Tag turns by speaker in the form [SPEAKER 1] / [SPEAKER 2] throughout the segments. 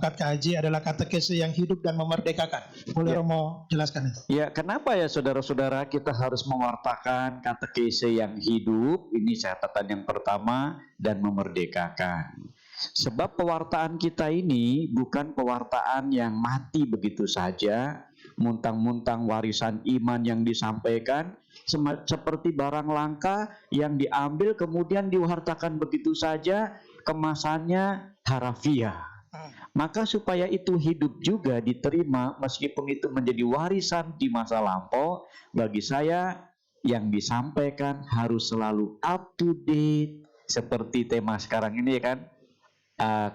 [SPEAKER 1] Komkat KAJ adalah katekese yang hidup dan memerdekakan. Boleh Romo jelaskan itu?
[SPEAKER 2] Ya, kenapa ya saudara-saudara kita harus mewartakan katekese yang hidup? Ini catatan yang pertama, dan memerdekakan. Sebab pewartaan kita ini bukan pewartaan yang mati begitu saja, muntang-muntang warisan iman yang disampaikan seperti barang langka yang diambil kemudian diwartakan begitu saja, kemasannya harafiah. Maka supaya itu hidup juga diterima meskipun itu menjadi warisan di masa lampau, bagi saya yang disampaikan harus selalu up to date, seperti tema sekarang ini kan,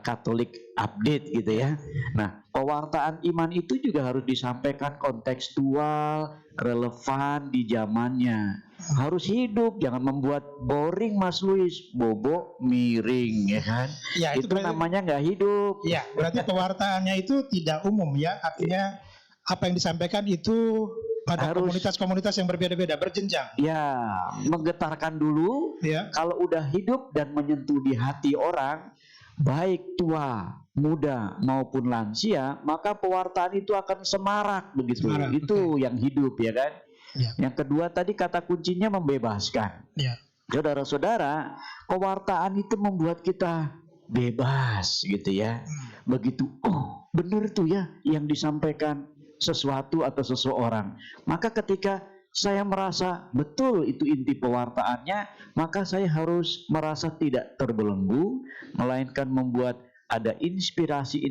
[SPEAKER 2] Katolik update gitu ya. Nah, pewartaan iman itu juga harus disampaikan kontekstual, relevan di zamannya. Harus hidup, jangan membuat boring Mas Luis, bobo miring ya kan.
[SPEAKER 1] Ya,
[SPEAKER 2] itu namanya nggak hidup.
[SPEAKER 1] Ya, berarti pewartaannya itu tidak umum ya, artinya apa yang disampaikan itu pada komunitas-komunitas yang berbeda-beda, berjenjang.
[SPEAKER 2] Ya, menggetarkan dulu.
[SPEAKER 1] Ya.
[SPEAKER 2] Kalau udah hidup dan menyentuh di hati orang, baik tua, muda maupun lansia, maka pewartaan itu akan semarak begitu. Itu yang hidup ya kan. Ya. Yang kedua tadi kata kuncinya membebaskan.
[SPEAKER 1] Ya.
[SPEAKER 2] Saudara-saudara, pewartaan itu membuat kita bebas gitu ya. Begitu, oh benar tuh ya yang disampaikan sesuatu atau seseorang. Maka ketika saya merasa betul itu inti pewartaannya, maka saya harus merasa tidak terbelenggu, melainkan membuat ada inspirasi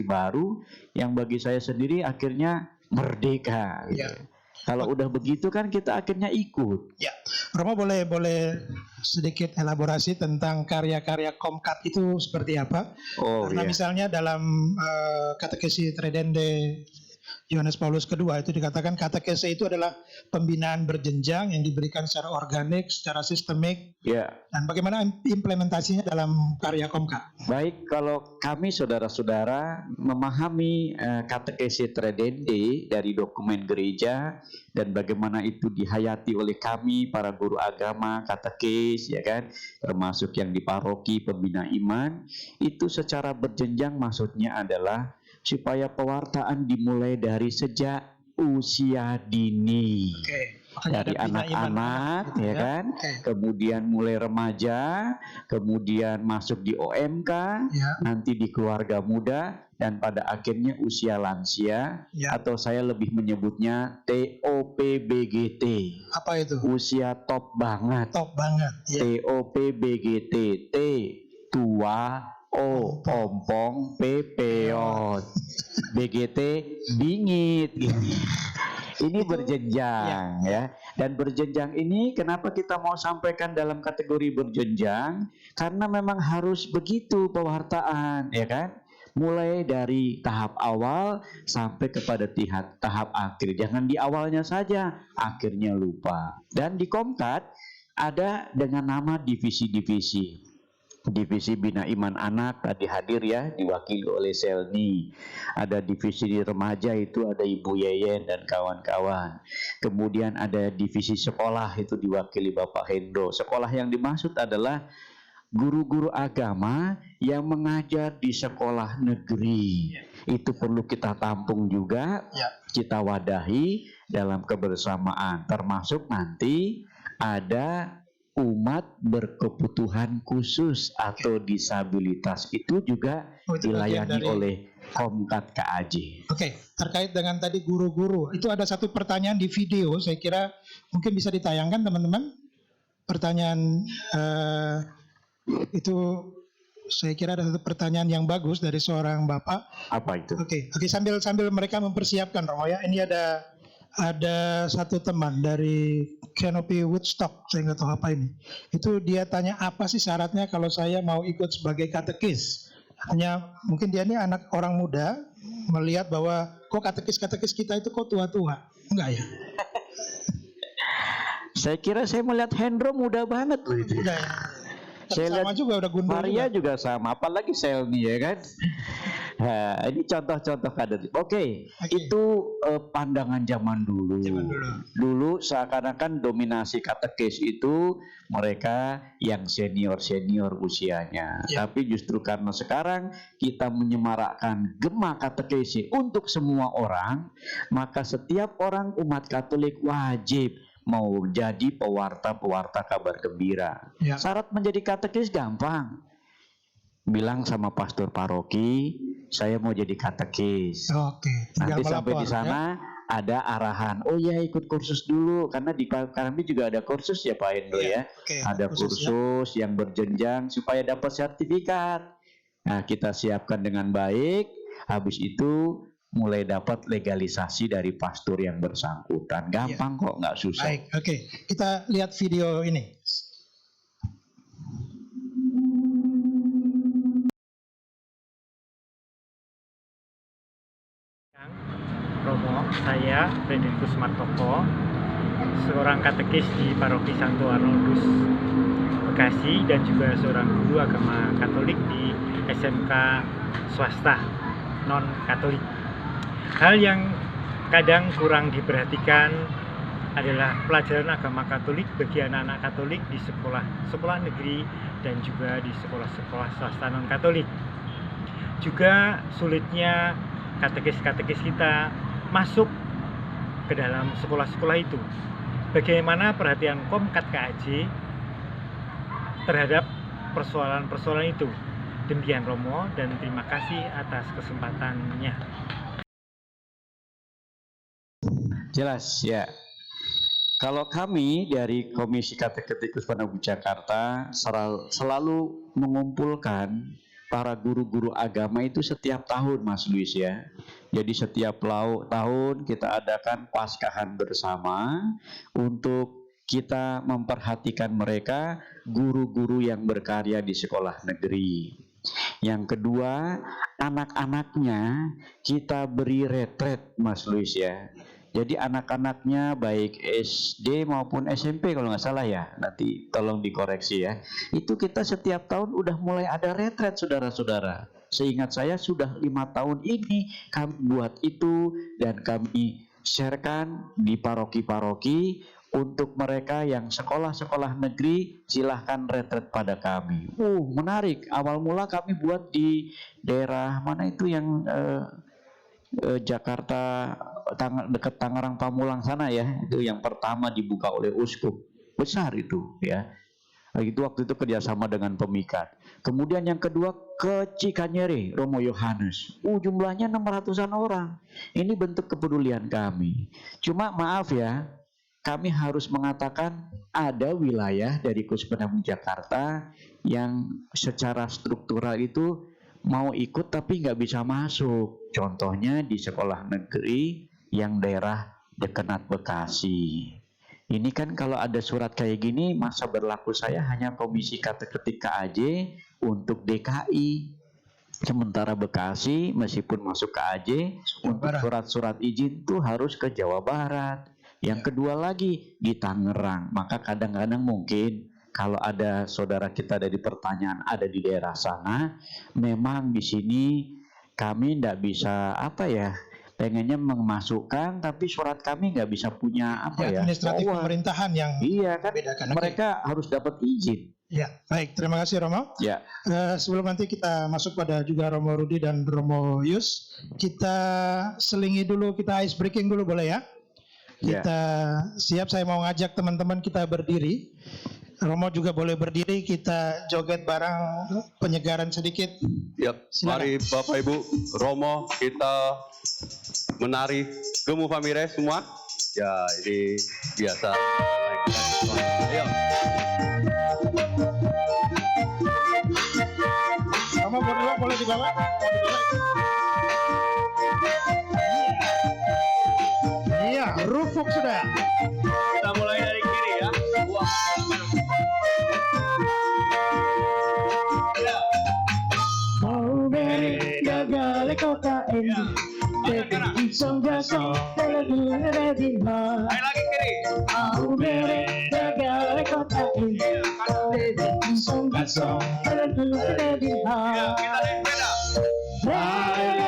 [SPEAKER 2] baru yang bagi saya sendiri akhirnya merdeka. Gitu. Ya. Kalau udah begitu kan kita akhirnya ikut.
[SPEAKER 1] Ya, Romo boleh sedikit elaborasi tentang karya-karya Komkat itu seperti apa? Karena misalnya dalam katekesi Tridente Yohanes Paulus kedua itu dikatakan katekese itu adalah pembinaan berjenjang yang diberikan secara organik, secara sistemik.
[SPEAKER 2] Ya.
[SPEAKER 1] Dan bagaimana implementasinya dalam karya Komkat?
[SPEAKER 2] Baik, kalau kami saudara-saudara memahami katekese Tridente dari dokumen gereja dan bagaimana itu dihayati oleh kami para guru agama, katekes ya kan, termasuk yang di paroki pembina iman, itu secara berjenjang maksudnya adalah supaya pewartaan dimulai dari sejak usia dini. Dari anak-anak ya kan, kemudian mulai remaja, kemudian masuk di OMK, nanti di keluarga muda, dan pada akhirnya usia lansia, atau saya lebih menyebutnya TOPBGT.
[SPEAKER 1] Apa itu?
[SPEAKER 2] Usia top banget.
[SPEAKER 1] Top banget.
[SPEAKER 2] Ya. TOPBGT. T tua, O ompong, P peot, BGT bingit. Ini berjenjang ya. Dan berjenjang ini kenapa kita mau sampaikan dalam kategori berjenjang? Karena memang harus begitu pewartaan ya kan. Mulai dari tahap awal sampai kepada tahap akhir. Jangan di awalnya saja, akhirnya lupa. Dan di Komkat ada dengan nama divisi-divisi. Divisi Bina Iman Anak tadi hadir ya, diwakili oleh Selni. Ada divisi di remaja itu ada Ibu Yeyen dan kawan-kawan. Kemudian ada divisi sekolah itu diwakili Bapak Hendro. Sekolah yang dimaksud adalah guru-guru agama yang mengajar di sekolah negeri. Itu perlu kita tampung juga, kita wadahi dalam kebersamaan. Termasuk nanti ada umat berkebutuhan khusus atau disabilitas, itu juga dilayani oleh Komkat KAJ.
[SPEAKER 1] Oke, terkait dengan tadi guru-guru, itu ada satu pertanyaan di video, saya kira mungkin bisa ditayangkan teman-teman. Pertanyaan itu saya kira ada satu pertanyaan yang bagus dari seorang bapak.
[SPEAKER 2] Apa itu?
[SPEAKER 1] Oke, sambil mereka mempersiapkan Romo ya, ini ada satu teman dari Canopy Woodstock, saya nggak tahu apa ini. Itu dia tanya apa sih syaratnya kalau saya mau ikut sebagai katekis. Hanya mungkin dia ini anak orang muda melihat bahwa kok katekis kita itu kok tua-tua, enggak ya?
[SPEAKER 2] Saya kira saya melihat Hendro muda banget loh itu.
[SPEAKER 1] Muda ya.
[SPEAKER 2] Saya
[SPEAKER 1] sama
[SPEAKER 2] lihat
[SPEAKER 1] juga udah gundul
[SPEAKER 2] Maria juga sama, apalagi Selni ya kan. Nah, ini contoh-contoh kader. Oke, itu pandangan zaman dulu. Dulu seakan-akan dominasi katekis itu mereka yang senior-senior usianya. Tapi justru karena sekarang kita menyemarakkan Gema Katekesi untuk semua orang, maka setiap orang umat Katolik wajib mau jadi pewarta kabar gembira. Syarat menjadi katekis gampang. Bilang sama pastor paroki, saya mau jadi katekis. Nanti sampai di sana ada arahan. Oh ya, ikut kursus dulu, karena di kami juga ada kursus ya Pak Hendro ya. Ada kursus yang berjenjang supaya dapat sertifikat. Nah, kita siapkan dengan baik. Habis itu mulai dapat legalisasi dari pastor yang bersangkutan. Gampang kok, nggak susah.
[SPEAKER 1] Baik, kita lihat video ini.
[SPEAKER 3] Romo, saya Frederikus Martoko, seorang katekis di Paroki Santo Arnoldus Bekasi dan juga seorang guru agama Katolik di SMK swasta non Katolik. Hal yang kadang kurang diperhatikan adalah pelajaran agama Katolik bagi anak-anak Katolik di sekolah negeri dan juga di sekolah-sekolah swasta non Katolik. Juga sulitnya katekis-katekis kita masuk ke dalam sekolah-sekolah itu. Bagaimana perhatian Komkat KAJ terhadap persoalan-persoalan itu. Demikian Romo, dan terima kasih atas kesempatannya.
[SPEAKER 2] Jelas ya. Kalau kami dari Komisi Kateketikus Penabuh Jakarta selalu mengumpulkan para guru-guru agama itu setiap tahun, Mas Luis ya. Jadi setiap tahun kita adakan paskahan bersama untuk kita memperhatikan mereka, guru-guru yang berkarya di sekolah negeri. Yang kedua, anak-anaknya kita beri retret, Mas Luis ya. Jadi anak-anaknya baik SD maupun SMP kalau nggak salah ya, nanti tolong dikoreksi ya. Itu kita setiap tahun udah mulai ada retret saudara-saudara. Seingat saya sudah 5 tahun ini kami buat itu dan kami sharekan di paroki-paroki. Untuk mereka yang sekolah-sekolah negeri silahkan retret pada kami. Menarik. Awal mula kami buat di daerah mana itu yang Jakarta dekat Tangerang Pamulang sana ya, itu yang pertama dibuka oleh uskup besar itu ya. Itu waktu itu kerjasama dengan Pemikat. Kemudian yang kedua ke Cikanyere, Romo Yohanes. Jumlahnya 600-an orang. Ini bentuk kepedulian kami. Cuma maaf ya, kami harus mengatakan ada wilayah dari Kuspenamu Jakarta yang secara struktural itu mau ikut tapi nggak bisa masuk. Contohnya di sekolah negeri yang daerah Dekenat Bekasi. Ini kan kalau ada surat kayak gini, masa berlaku saya hanya Komisi Kateketik KAJ untuk DKI. Sementara Bekasi meskipun masuk KAJ, untuk surat-surat izin tuh harus ke Jawa Barat. Yang kedua lagi di Tangerang. Maka kadang-kadang mungkin kalau ada saudara kita dari pertanyaan ada di daerah sana, memang di sini kami tidak bisa pengennya memasukkan, tapi surat kami nggak bisa punya
[SPEAKER 1] administratif pemerintahan yang
[SPEAKER 2] kan mereka harus dapat izin.
[SPEAKER 1] Ya, baik, terima kasih Romo.
[SPEAKER 2] Ya.
[SPEAKER 1] Sebelum nanti kita masuk pada juga Romo Rudi dan Romo Yus, kita selingi dulu, kita ice breaking dulu boleh ya? Kita siap, saya mau ngajak teman-teman kita berdiri. Romo juga boleh berdiri, kita joget bareng penyegaran sedikit.
[SPEAKER 4] Mari Bapak Ibu, Romo kita menari Gemu Famire semua. Ya, ini biasa. Ayo.
[SPEAKER 1] Romo boleh dibawa? Iya, rufuk sudah.
[SPEAKER 4] Kita mulai dari kiri ya.
[SPEAKER 5] Gagal kota ini, songgaso,
[SPEAKER 4] lagi kiri.
[SPEAKER 5] Aku beri gagal kota ini, songgaso,
[SPEAKER 4] Kita naik sepeda.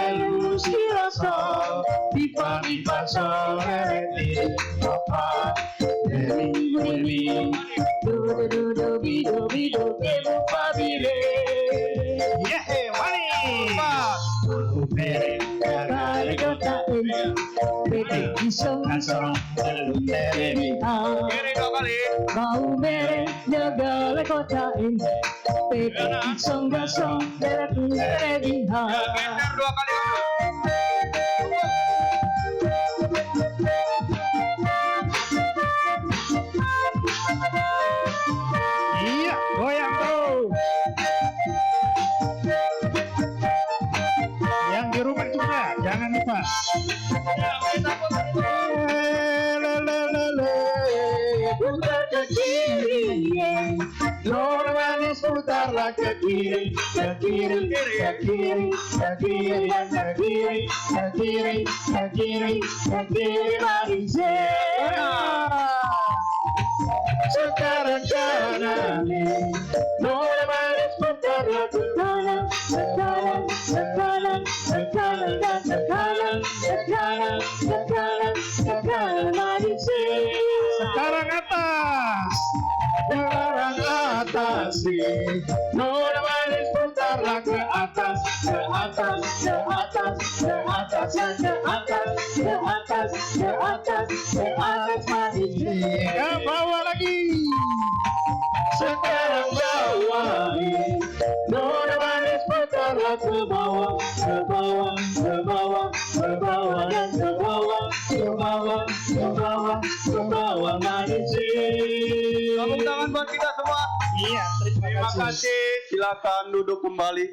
[SPEAKER 1] mere
[SPEAKER 5] Kare kotain PT isong
[SPEAKER 1] kasong lalu tere mi
[SPEAKER 4] Kiri 2 kali.
[SPEAKER 5] mau mere jaga kotain PT isong gasong lalu diha
[SPEAKER 4] Geser 2 kali.
[SPEAKER 1] iya goyang bro yang di rumah juga jangan lupa
[SPEAKER 5] putar ke kiri
[SPEAKER 1] Nona manis putarlah ke kiri, ke kiri, ke kiri, ke kiri, ke kiri, ke kiri, ke kiri, ke kiri manis. Sekarang kanan, Nona manis putarlah ke
[SPEAKER 5] kanan ke kanan ke kanan ke kanan dan ke kanan ke kanan ke kanan ke kanan manis.
[SPEAKER 1] sekarang atas, sekarang atas, Nona manis putarlah ke atas, ke atas, ke atas, ke atas, ke atas, ke atas, ke atas, ke atas manis. Ke bawah lagi. Sekarang bawah, Nona manis putarlah ke bawah, ke bawah, ke bawah, ke bawah dan ke bawah, ke bawah, ke bawah, ke bawah manis.
[SPEAKER 4] Tepuk tangan buat kita semua.
[SPEAKER 1] Iya,
[SPEAKER 4] Terima kasih. Silakan duduk kembali.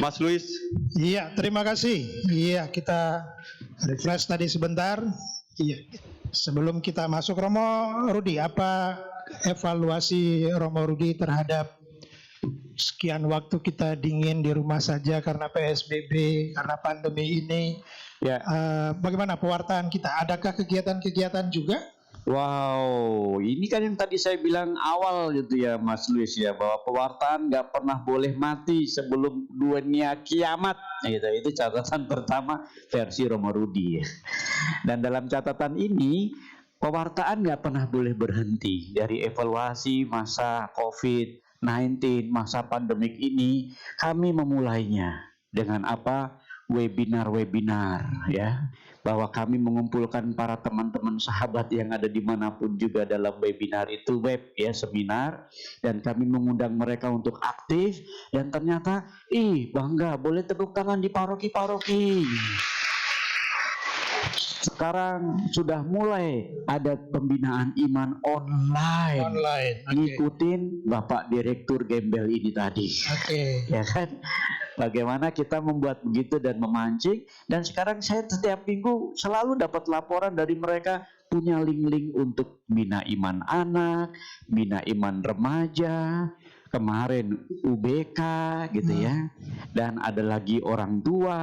[SPEAKER 4] Mas Luis.
[SPEAKER 1] Iya, terima kasih. Iya, kita refresh tadi sebentar. Iya. Sebelum kita masuk, Romo Rudi, apa evaluasi Romo Rudi terhadap sekian waktu kita dingin di rumah saja karena PSBB, karena pandemi ini?
[SPEAKER 2] Ya.
[SPEAKER 1] Bagaimana pewartaan kita? Adakah kegiatan-kegiatan juga?
[SPEAKER 2] Wow, ini kan yang tadi saya bilang awal gitu ya Mas Luis ya, bahwa pewartaan nggak pernah boleh mati sebelum dunia kiamat gitu. Itu catatan pertama versi Romo Rudi ya. Dan dalam catatan ini pewartaan nggak pernah boleh berhenti. Dari evaluasi masa COVID-19, masa pandemik ini, kami memulainya dengan apa? Webinar-webinar ya, bahwa kami mengumpulkan para teman-teman sahabat yang ada dimanapun juga dalam webinar itu, web ya, seminar, dan kami mengundang mereka untuk aktif. Dan ternyata bangga, boleh tepuk tangan di paroki-paroki. Sekarang sudah mulai ada pembinaan iman online.
[SPEAKER 1] Online.
[SPEAKER 2] Ngikutin Bapak Direktur Gembel ini tadi.
[SPEAKER 1] Oke.
[SPEAKER 2] Ya kan? Bagaimana kita membuat begitu dan memancing. Dan sekarang saya setiap minggu selalu dapat laporan dari mereka punya link-link untuk bina iman anak, bina iman remaja, kemarin UBK gitu ya. Dan ada lagi orang tua.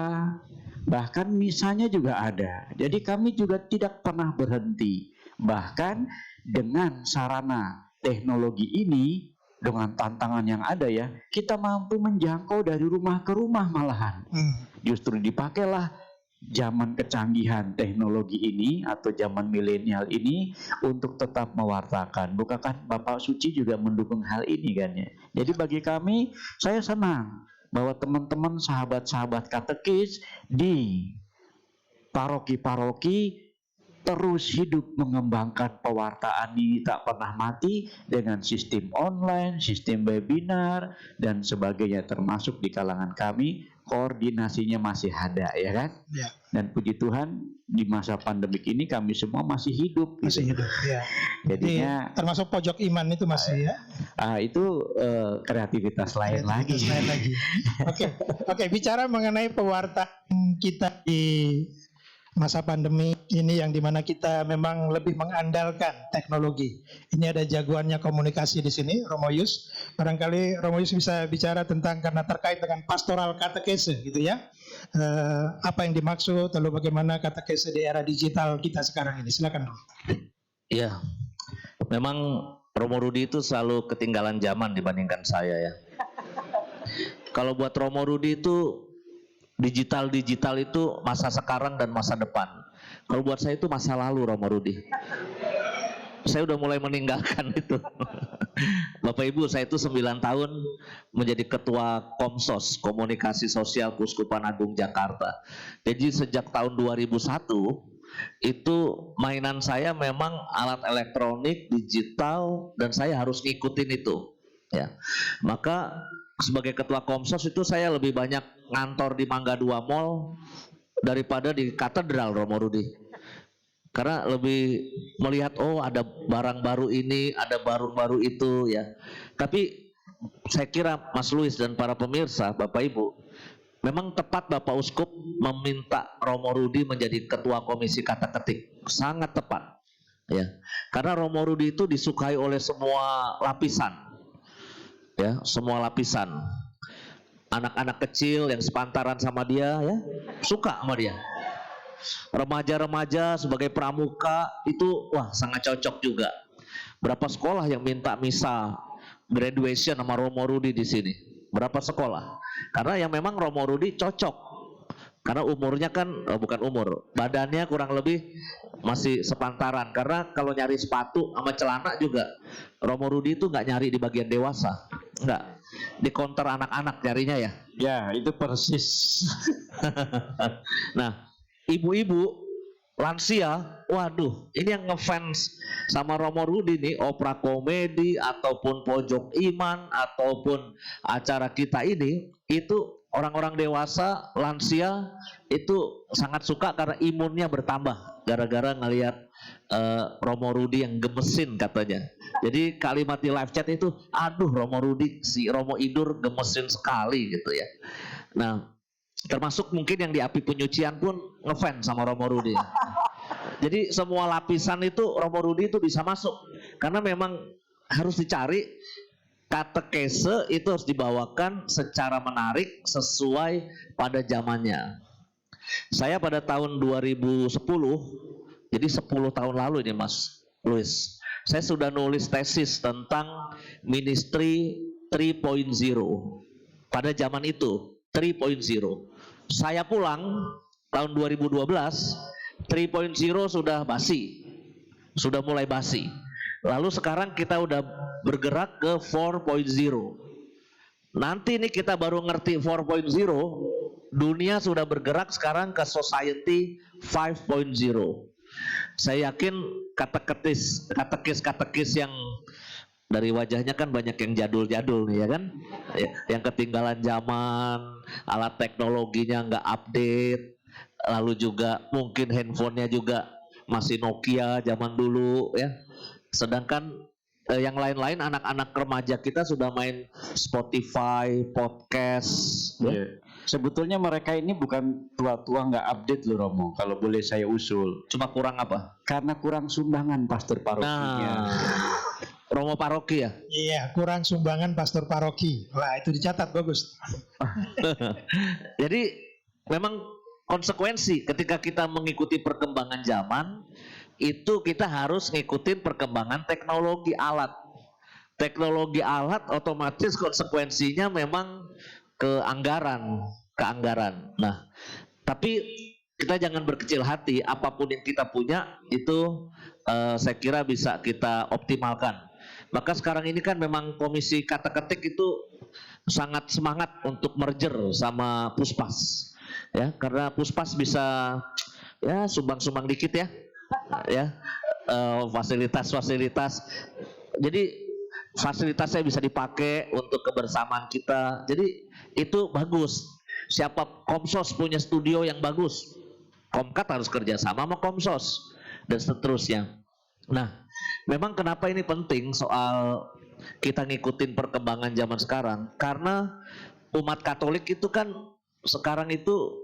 [SPEAKER 2] Bahkan misalnya juga ada. Jadi kami juga tidak pernah berhenti. Bahkan dengan sarana teknologi ini, dengan tantangan yang ada ya, kita mampu menjangkau dari rumah ke rumah malahan. Justru dipakailah zaman kecanggihan teknologi ini atau zaman milenial ini untuk tetap mewartakan. Bukankah Bapak Suci juga mendukung hal ini kan ya? Jadi bagi kami, saya senang bahwa teman-teman sahabat-sahabat katekis di paroki-paroki terus hidup mengembangkan pewartaan ini tak pernah mati dengan sistem online, sistem webinar dan sebagainya, termasuk di kalangan kami koordinasinya masih ada ya kan?
[SPEAKER 1] Ya.
[SPEAKER 2] Dan puji Tuhan di masa pandemik ini kami semua masih hidup.
[SPEAKER 1] Masih
[SPEAKER 2] gitu.
[SPEAKER 1] hidup. Ya.
[SPEAKER 2] Jadinya
[SPEAKER 1] Termasuk pojok iman itu masih ya.
[SPEAKER 2] itu kreativitas lain lagi.
[SPEAKER 1] Oke, bicara mengenai pewartaan kita di masa pandemi ini yang dimana kita memang lebih mengandalkan teknologi. Ini ada jagoannya komunikasi di sini, Romo Yus. Barangkali Romo Yus bisa bicara tentang karena terkait dengan pastoral katekese gitu ya. Apa yang dimaksud, lalu bagaimana katekese di era digital kita sekarang ini. Silakan, Romo.
[SPEAKER 6] Iya, memang Romo Rudi itu selalu ketinggalan zaman dibandingkan saya ya. Kalau buat Romo Rudi itu digital itu masa sekarang dan masa depan. Kalau buat saya itu masa lalu Romo Rudi. saya udah mulai meninggalkan itu. Bapak Ibu, saya itu 9 tahun menjadi ketua Komsos, Komunikasi Sosial Keuskupan Agung Jakarta. Jadi sejak tahun 2001 itu mainan saya memang alat elektronik, digital, dan saya harus ngikutin itu. Ya, maka sebagai ketua Komsos itu saya lebih banyak ngantor di Mangga 2 Mall daripada di Katedral Romo Rudi. Karena lebih melihat, oh ada barang baru ini, ada baru itu ya. Tapi saya kira Mas Luis dan para pemirsa, Bapak Ibu, memang tepat Bapak Uskup meminta Romo Rudi menjadi ketua komisi kata ketik. Sangat tepat. Ya. Karena Romo Rudi itu disukai oleh semua lapisan. Ya, semua lapisan. Anak-anak kecil yang sepantaran sama dia ya, suka sama dia. Remaja-remaja sebagai pramuka itu wah sangat cocok juga. Berapa sekolah yang minta misa graduation sama Romo Rudi di sini? Berapa sekolah? Karena yang memang Romo Rudi cocok. Karena umurnya kan bukan umur, badannya kurang lebih masih sepantaran. Karena kalau nyari sepatu sama celana juga Romo Rudi itu nggak nyari di bagian dewasa, nggak, di counter anak-anak nyarinya ya.
[SPEAKER 2] Ya, itu persis.
[SPEAKER 6] Nah, ibu-ibu lansia, waduh, ini yang ngefans sama Romo Rudi nih, opera komedi ataupun pojok iman ataupun acara kita ini, itu orang-orang dewasa, lansia itu sangat suka karena imunnya bertambah gara-gara ngelihat Romo Rudi yang gemesin katanya. Jadi kalimat di live chat itu, aduh Romo Rudi, si Romo Idur gemesin sekali gitu ya. Nah, termasuk mungkin yang di api penyucian pun ngefans sama Romo Rudi. Jadi semua lapisan itu Romo Rudi itu bisa masuk. Karena memang harus dicari katekese itu harus dibawakan secara menarik sesuai pada zamannya. Saya pada tahun 2010, jadi 10 tahun lalu ini Mas Luis, saya sudah nulis tesis tentang ministry 3.0 pada zaman itu. 3.0. Saya pulang tahun 2012, 3.0 sudah basi, sudah mulai basi. Lalu sekarang kita udah bergerak ke 4.0. Nanti nih kita baru ngerti 4.0, dunia sudah bergerak sekarang ke society 5.0. Saya yakin katekis yang dari wajahnya kan banyak yang jadul-jadul nih ya kan, yang ketinggalan zaman, alat teknologinya nggak update, lalu juga mungkin handphonenya juga masih Nokia zaman dulu ya. Sedangkan yang lain-lain anak-anak remaja kita sudah main Spotify, podcast.
[SPEAKER 2] Ya. Sebetulnya mereka ini bukan tua-tua nggak update loh Romo, kalau boleh saya usul.
[SPEAKER 6] Cuma kurang apa?
[SPEAKER 2] Karena kurang sumbangan pastor parokinya.
[SPEAKER 6] Nah, Romo paroki ya?
[SPEAKER 1] Iya, kurang sumbangan pastor paroki. Wah, itu dicatat bagus.
[SPEAKER 6] Jadi memang konsekuensi ketika kita mengikuti perkembangan zaman, itu kita harus ngikutin perkembangan teknologi alat. Teknologi alat otomatis konsekuensinya memang ke anggaran. Nah, tapi kita jangan berkecil hati, apapun yang kita punya itu saya kira bisa kita optimalkan. Maka sekarang ini kan memang komisi kata ketik itu sangat semangat untuk merger sama Puspas. Ya, karena Puspas bisa ya sumbang-sumbang dikit ya. Fasilitas-fasilitas. Jadi fasilitasnya bisa dipakai untuk kebersamaan kita. Jadi itu bagus. Siapa Komsos punya studio yang bagus, Komkat harus kerjasama sama Komsos dan seterusnya. Nah, memang kenapa ini penting soal kita ngikutin perkembangan zaman sekarang? Karena umat Katolik itu kan sekarang itu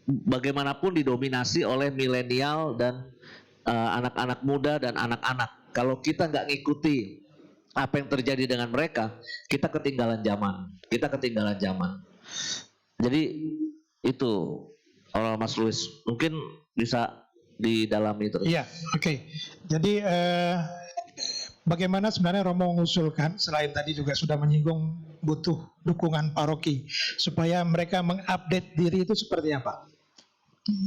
[SPEAKER 6] bagaimanapun didominasi oleh milenial dan anak-anak muda dan anak-anak. Kalau kita nggak ngikuti apa yang terjadi dengan mereka, kita ketinggalan zaman. Jadi itu Mas Luis mungkin bisa didalami terus.
[SPEAKER 1] Iya, oke. Jadi bagaimana sebenarnya Romo mengusulkan, selain tadi juga sudah menyinggung butuh dukungan paroki supaya mereka mengupdate diri itu seperti apa?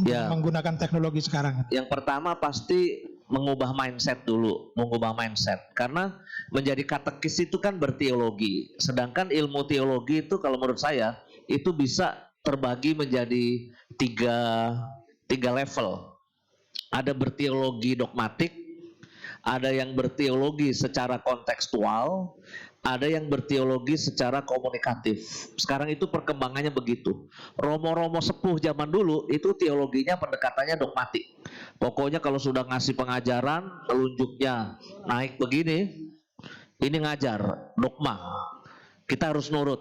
[SPEAKER 6] Ya.
[SPEAKER 1] Menggunakan teknologi sekarang.
[SPEAKER 6] Yang pertama pasti mengubah mindset dulu, mengubah mindset. Karena menjadi katekis itu kan berteologi. Sedangkan ilmu teologi itu kalau menurut saya itu bisa terbagi menjadi tiga level. Ada berteologi dogmatik, ada yang berteologi secara kontekstual, ada yang berteologi secara komunikatif. Sekarang itu perkembangannya begitu. Romo-romo sepuh zaman dulu itu teologinya pendekatannya dogmatik. Pokoknya kalau sudah ngasih pengajaran, telunjuknya naik begini, ini ngajar dogma. Kita harus nurut.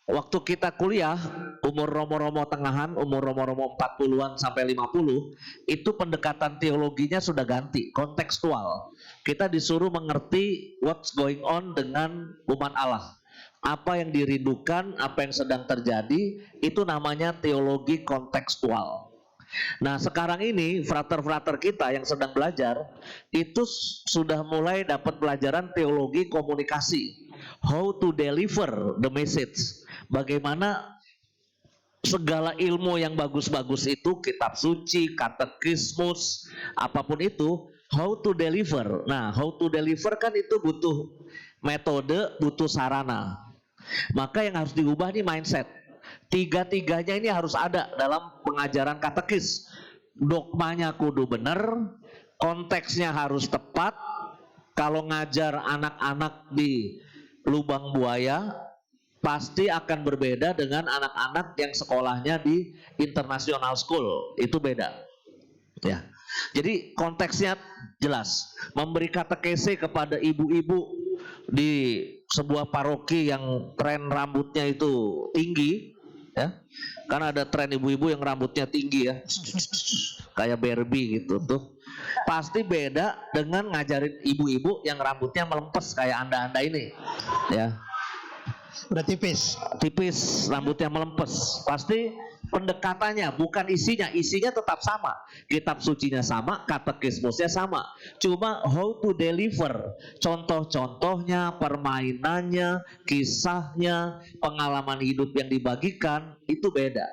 [SPEAKER 6] Waktu kita kuliah, umur romo-romo tengahan, umur romo-romo 40-an sampai 50, itu pendekatan teologinya sudah ganti, kontekstual. Kita disuruh mengerti what's going on dengan umat Allah. Apa yang dirindukan, apa yang sedang terjadi, itu namanya teologi kontekstual. Nah sekarang ini frater-frater kita yang sedang belajar, itu sudah mulai dapat pelajaran teologi komunikasi. How to deliver the message. Bagaimana segala ilmu yang bagus-bagus itu, kitab suci, katekismus, apapun itu, how to deliver. Nah, how to deliver kan itu butuh metode, butuh sarana. Maka yang harus diubah nih mindset. Tiga-tiganya ini harus ada dalam pengajaran katekis. Dogmanya kudu bener, konteksnya harus tepat. Kalau ngajar anak-anak di lubang buaya, pasti akan berbeda dengan anak-anak yang sekolahnya di international school. Itu beda. Ya. Jadi konteksnya jelas. Memberi katekese kepada ibu-ibu di sebuah paroki yang tren rambutnya itu tinggi, ya. Kan ada tren ibu-ibu yang rambutnya tinggi ya. Kayak Barbie gitu tuh. Pasti beda dengan ngajarin ibu-ibu yang rambutnya melempes kayak Anda-anda ini. Ya.
[SPEAKER 1] Udah tipis.
[SPEAKER 6] Tipis, rambutnya melempes. Pasti pendekatannya bukan isinya tetap sama. Kitab sucinya sama, katekismusnya sama. Cuma how to deliver, contoh-contohnya, permainannya, kisahnya, pengalaman hidup yang dibagikan itu beda.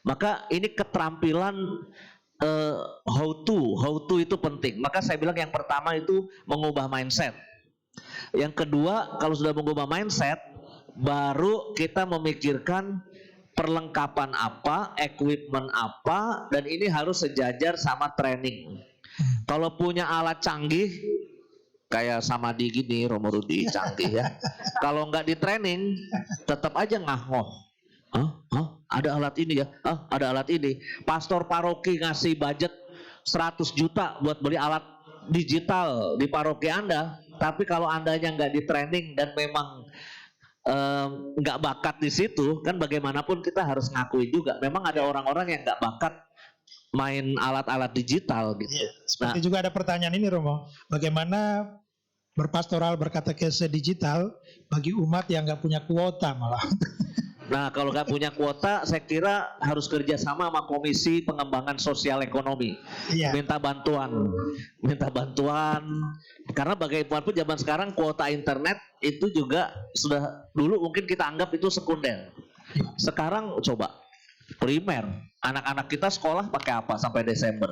[SPEAKER 6] Maka ini keterampilan how to itu penting. Maka saya bilang yang pertama itu mengubah mindset. Yang kedua, kalau sudah mengubah mindset, baru kita memikirkan perlengkapan apa, equipment apa, dan ini harus sejajar sama training. Kalau punya alat canggih, kayak sama di gini, Romo Rudi canggih ya. Kalau nggak di training, tetap aja ngahoh. Ada alat ini ya, ada alat ini. Pastor paroki ngasih budget 100 juta buat beli alat digital di paroki Anda, tapi kalau Andanya nggak di training dan memang nggak bakat di situ, kan bagaimanapun kita harus ngakui juga memang ada orang-orang yang nggak bakat main alat-alat digital gitu.
[SPEAKER 1] Seperti juga ada pertanyaan ini Romo, bagaimana berpastoral berkatekese digital bagi umat yang nggak punya kuota malah.
[SPEAKER 6] Nah kalau nggak punya kuota, saya kira harus kerjasama sama Komisi Pengembangan Sosial Ekonomi.
[SPEAKER 1] Iya.
[SPEAKER 6] Minta bantuan. Karena bagaimanapun zaman sekarang kuota internet itu juga sudah, dulu mungkin kita anggap itu sekunder. Sekarang coba primer, anak-anak kita sekolah pakai apa sampai Desember?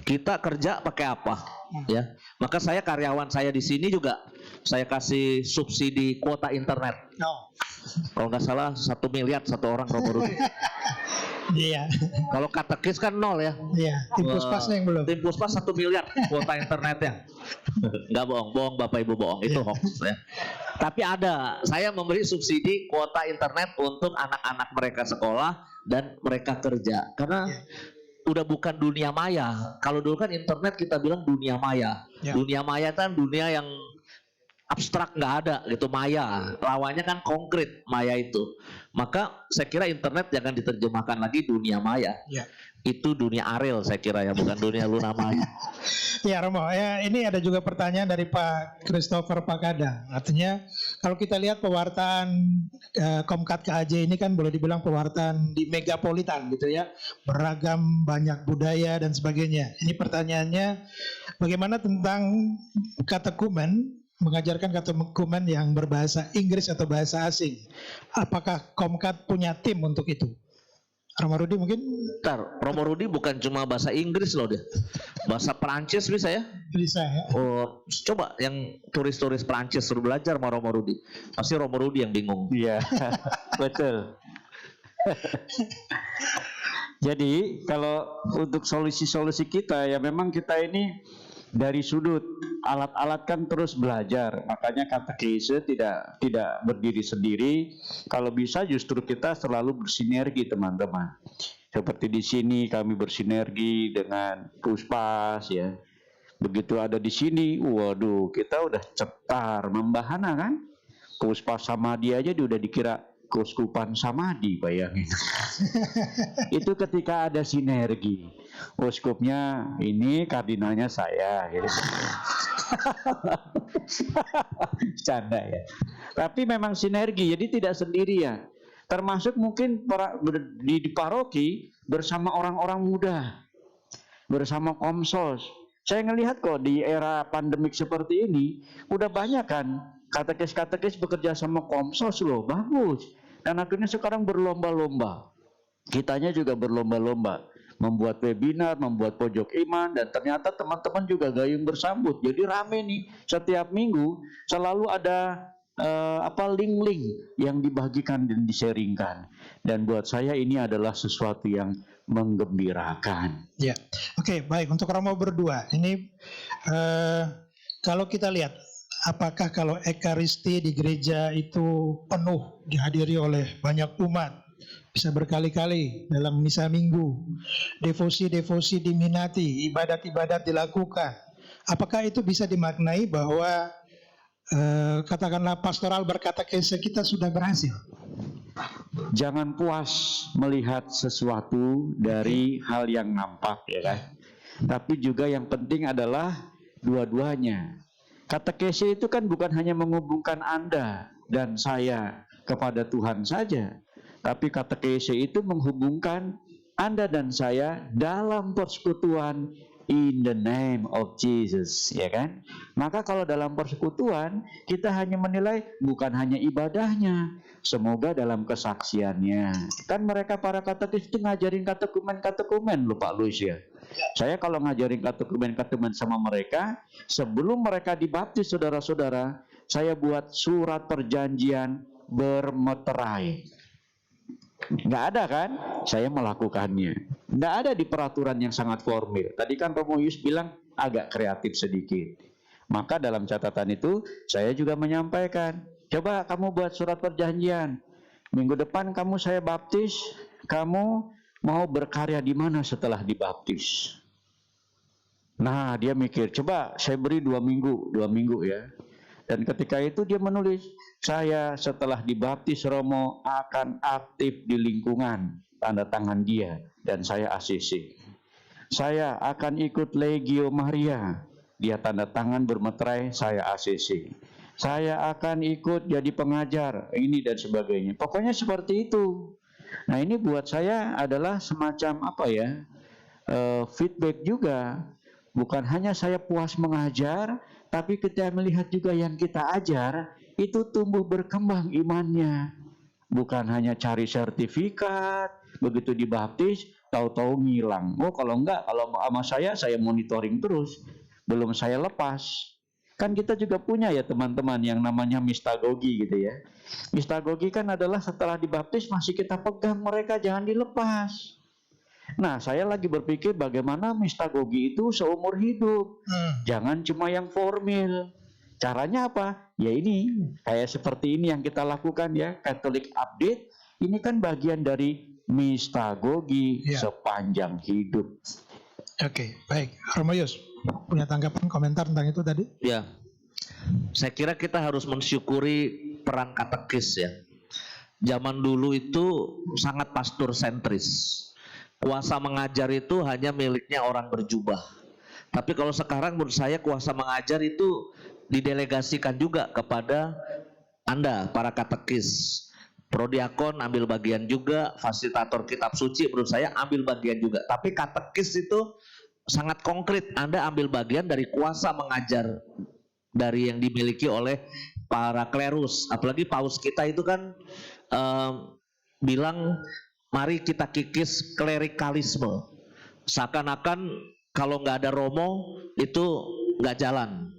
[SPEAKER 6] Kita kerja pakai apa? Ya, maka saya karyawan saya di sini juga saya kasih subsidi kuota internet. Kalau nggak salah 1 miliar satu orang Romo Rudi.
[SPEAKER 1] Iya.
[SPEAKER 6] Kalau katekis kan 0 ya.
[SPEAKER 1] Iya. Tim puspasnya yang belum.
[SPEAKER 6] Tim puspas 1 miliar kuota internetnya. Nggak bohong Bapak Ibu bohong, itu hoax ya. Tapi ada, saya memberi subsidi kuota internet untuk anak-anak mereka sekolah dan mereka kerja. Karena udah bukan dunia maya. Kalau dulu kan internet kita bilang dunia maya. Dunia maya kan dunia yang abstrak, nggak ada gitu, maya. Lawannya kan konkret, maya itu. Maka saya kira internet jangan diterjemahkan lagi dunia maya. Itu dunia Ariel saya kira ya, bukan dunia Luna Maya.
[SPEAKER 1] Ya Romo, ya ini ada juga pertanyaan dari Pak Christopher Pakada. Artinya kalau kita lihat pewartaan Komkat KAJ ini kan boleh dibilang pewartaan di megapolitan gitu ya, beragam, banyak budaya dan sebagainya. Ini pertanyaannya, bagaimana tentang katekumen, mengajarkan katekumen yang berbahasa Inggris atau bahasa asing? Apakah Komkat punya tim untuk itu? Romo Rudi mungkin
[SPEAKER 6] Ntar, Romo Rudi bukan cuma bahasa Inggris loh dia. Bahasa Perancis bisa ya?
[SPEAKER 1] bisa ya.
[SPEAKER 6] Oh, coba yang turis-turis Perancis suruh belajar sama Romo Rudi. Pasti Romo Rudi yang bingung.
[SPEAKER 2] Iya, betul. Jadi kalau untuk solusi-solusi kita ya memang kita ini dari sudut alat-alat kan terus belajar. Makanya katekese tidak berdiri sendiri. Kalau bisa justru kita selalu bersinergi teman-teman. Seperti di sini kami bersinergi dengan Puspas ya. Begitu ada di sini, waduh kita udah cetar membahana kan. Puspas Samadi aja udah dikira Keuskupan Samadi, bayangin. Itu ketika ada sinergi. Uskupnya ini, kardinalnya saya. Gitu. Canda ya. Tapi memang sinergi, jadi tidak sendirian. Termasuk mungkin di paroki bersama orang-orang muda, bersama komsos. Saya ngelihat kok di era pandemik seperti ini, udah banyak kan katekis-katekis bekerja sama komsos loh, bagus. Dan akhirnya sekarang berlomba-lomba. Kitanya juga berlomba-lomba. Membuat webinar, membuat pojok iman. Dan ternyata teman-teman juga gayung bersambut. Jadi rame nih. Setiap minggu selalu ada link-link yang dibagikan dan diseringkan. Dan buat saya ini adalah sesuatu yang menggembirakan.
[SPEAKER 1] Ya, oke, baik. Untuk Romo berdua, ini kalau kita lihat, apakah kalau Ekaristi di gereja itu penuh dihadiri oleh banyak umat, bisa berkali-kali dalam misa minggu, devosi-devosi diminati, ibadat-ibadat dilakukan, apakah itu bisa dimaknai bahwa katakanlah pastoral berkatekese kita sudah berhasil?
[SPEAKER 2] Jangan puas melihat sesuatu dari hal yang nampak ya kan. Tapi juga yang penting adalah dua-duanya. Katekese itu kan bukan hanya menghubungkan Anda dan saya kepada Tuhan saja. Tapi katekese itu menghubungkan Anda dan saya dalam persekutuan in the name of Jesus, ya kan? Maka kalau dalam persekutuan kita hanya menilai bukan hanya ibadahnya, semoga dalam kesaksiannya. Kan mereka para katekis itu ngajarin katekumen loh Pak Luis ya. Saya kalau ngajarin katekumen sama mereka, sebelum mereka dibaptis saudara-saudara, saya buat surat perjanjian bermeterai. Nggak ada kan? Saya melakukannya. Nggak ada di peraturan yang sangat formil. Tadi kan Romo Yus bilang agak kreatif sedikit. Maka dalam catatan itu saya juga menyampaikan, coba kamu buat surat perjanjian. Minggu depan kamu saya baptis, kamu mau berkarya di mana setelah dibaptis? Nah, dia mikir, coba saya beri 2 minggu ya. Dan ketika itu dia menulis, saya setelah dibaptis Romo akan aktif di lingkungan, tanda tangan dia, dan saya ACC. Saya akan ikut Legio Maria, dia tanda tangan bermeterai, saya ACC. Saya akan ikut jadi pengajar, ini dan sebagainya. Pokoknya seperti itu. Nah ini buat saya adalah semacam feedback juga. Bukan hanya saya puas mengajar, tapi kita melihat juga yang kita ajar, itu tumbuh berkembang imannya. Bukan hanya cari sertifikat, begitu dibaptis, tahu-tahu ngilang. Oh kalau enggak, kalau sama saya monitoring terus. Belum saya lepas. Kan kita juga punya ya teman-teman yang namanya mistagogi gitu ya. Mistagogi kan adalah setelah dibaptis masih kita pegang mereka, jangan dilepas. Nah saya lagi berpikir bagaimana mistagogi itu seumur hidup. Jangan cuma yang formil. Caranya apa? Ya ini, kayak seperti ini yang kita lakukan ya, Catholic Update. Ini kan bagian dari mistagogi sepanjang hidup.
[SPEAKER 1] Oke, baik. Romo Yus, punya tanggapan komentar tentang itu tadi?
[SPEAKER 6] Ya, saya kira kita harus mensyukuri peran katekis ya. Zaman dulu itu sangat pastor sentris. Kuasa mengajar itu hanya miliknya orang berjubah. Tapi kalau sekarang menurut saya kuasa mengajar itu didelegasikan juga kepada Anda, para katekis. Prodiakon ambil bagian juga, fasilitator kitab suci menurut saya ambil bagian juga. Tapi katekis itu sangat konkret, Anda ambil bagian dari kuasa mengajar dari yang dimiliki oleh para klerus. Apalagi paus kita itu kan bilang mari kita kikis klerikalisme. Seakan-akan kalau nggak ada Romo itu nggak jalan.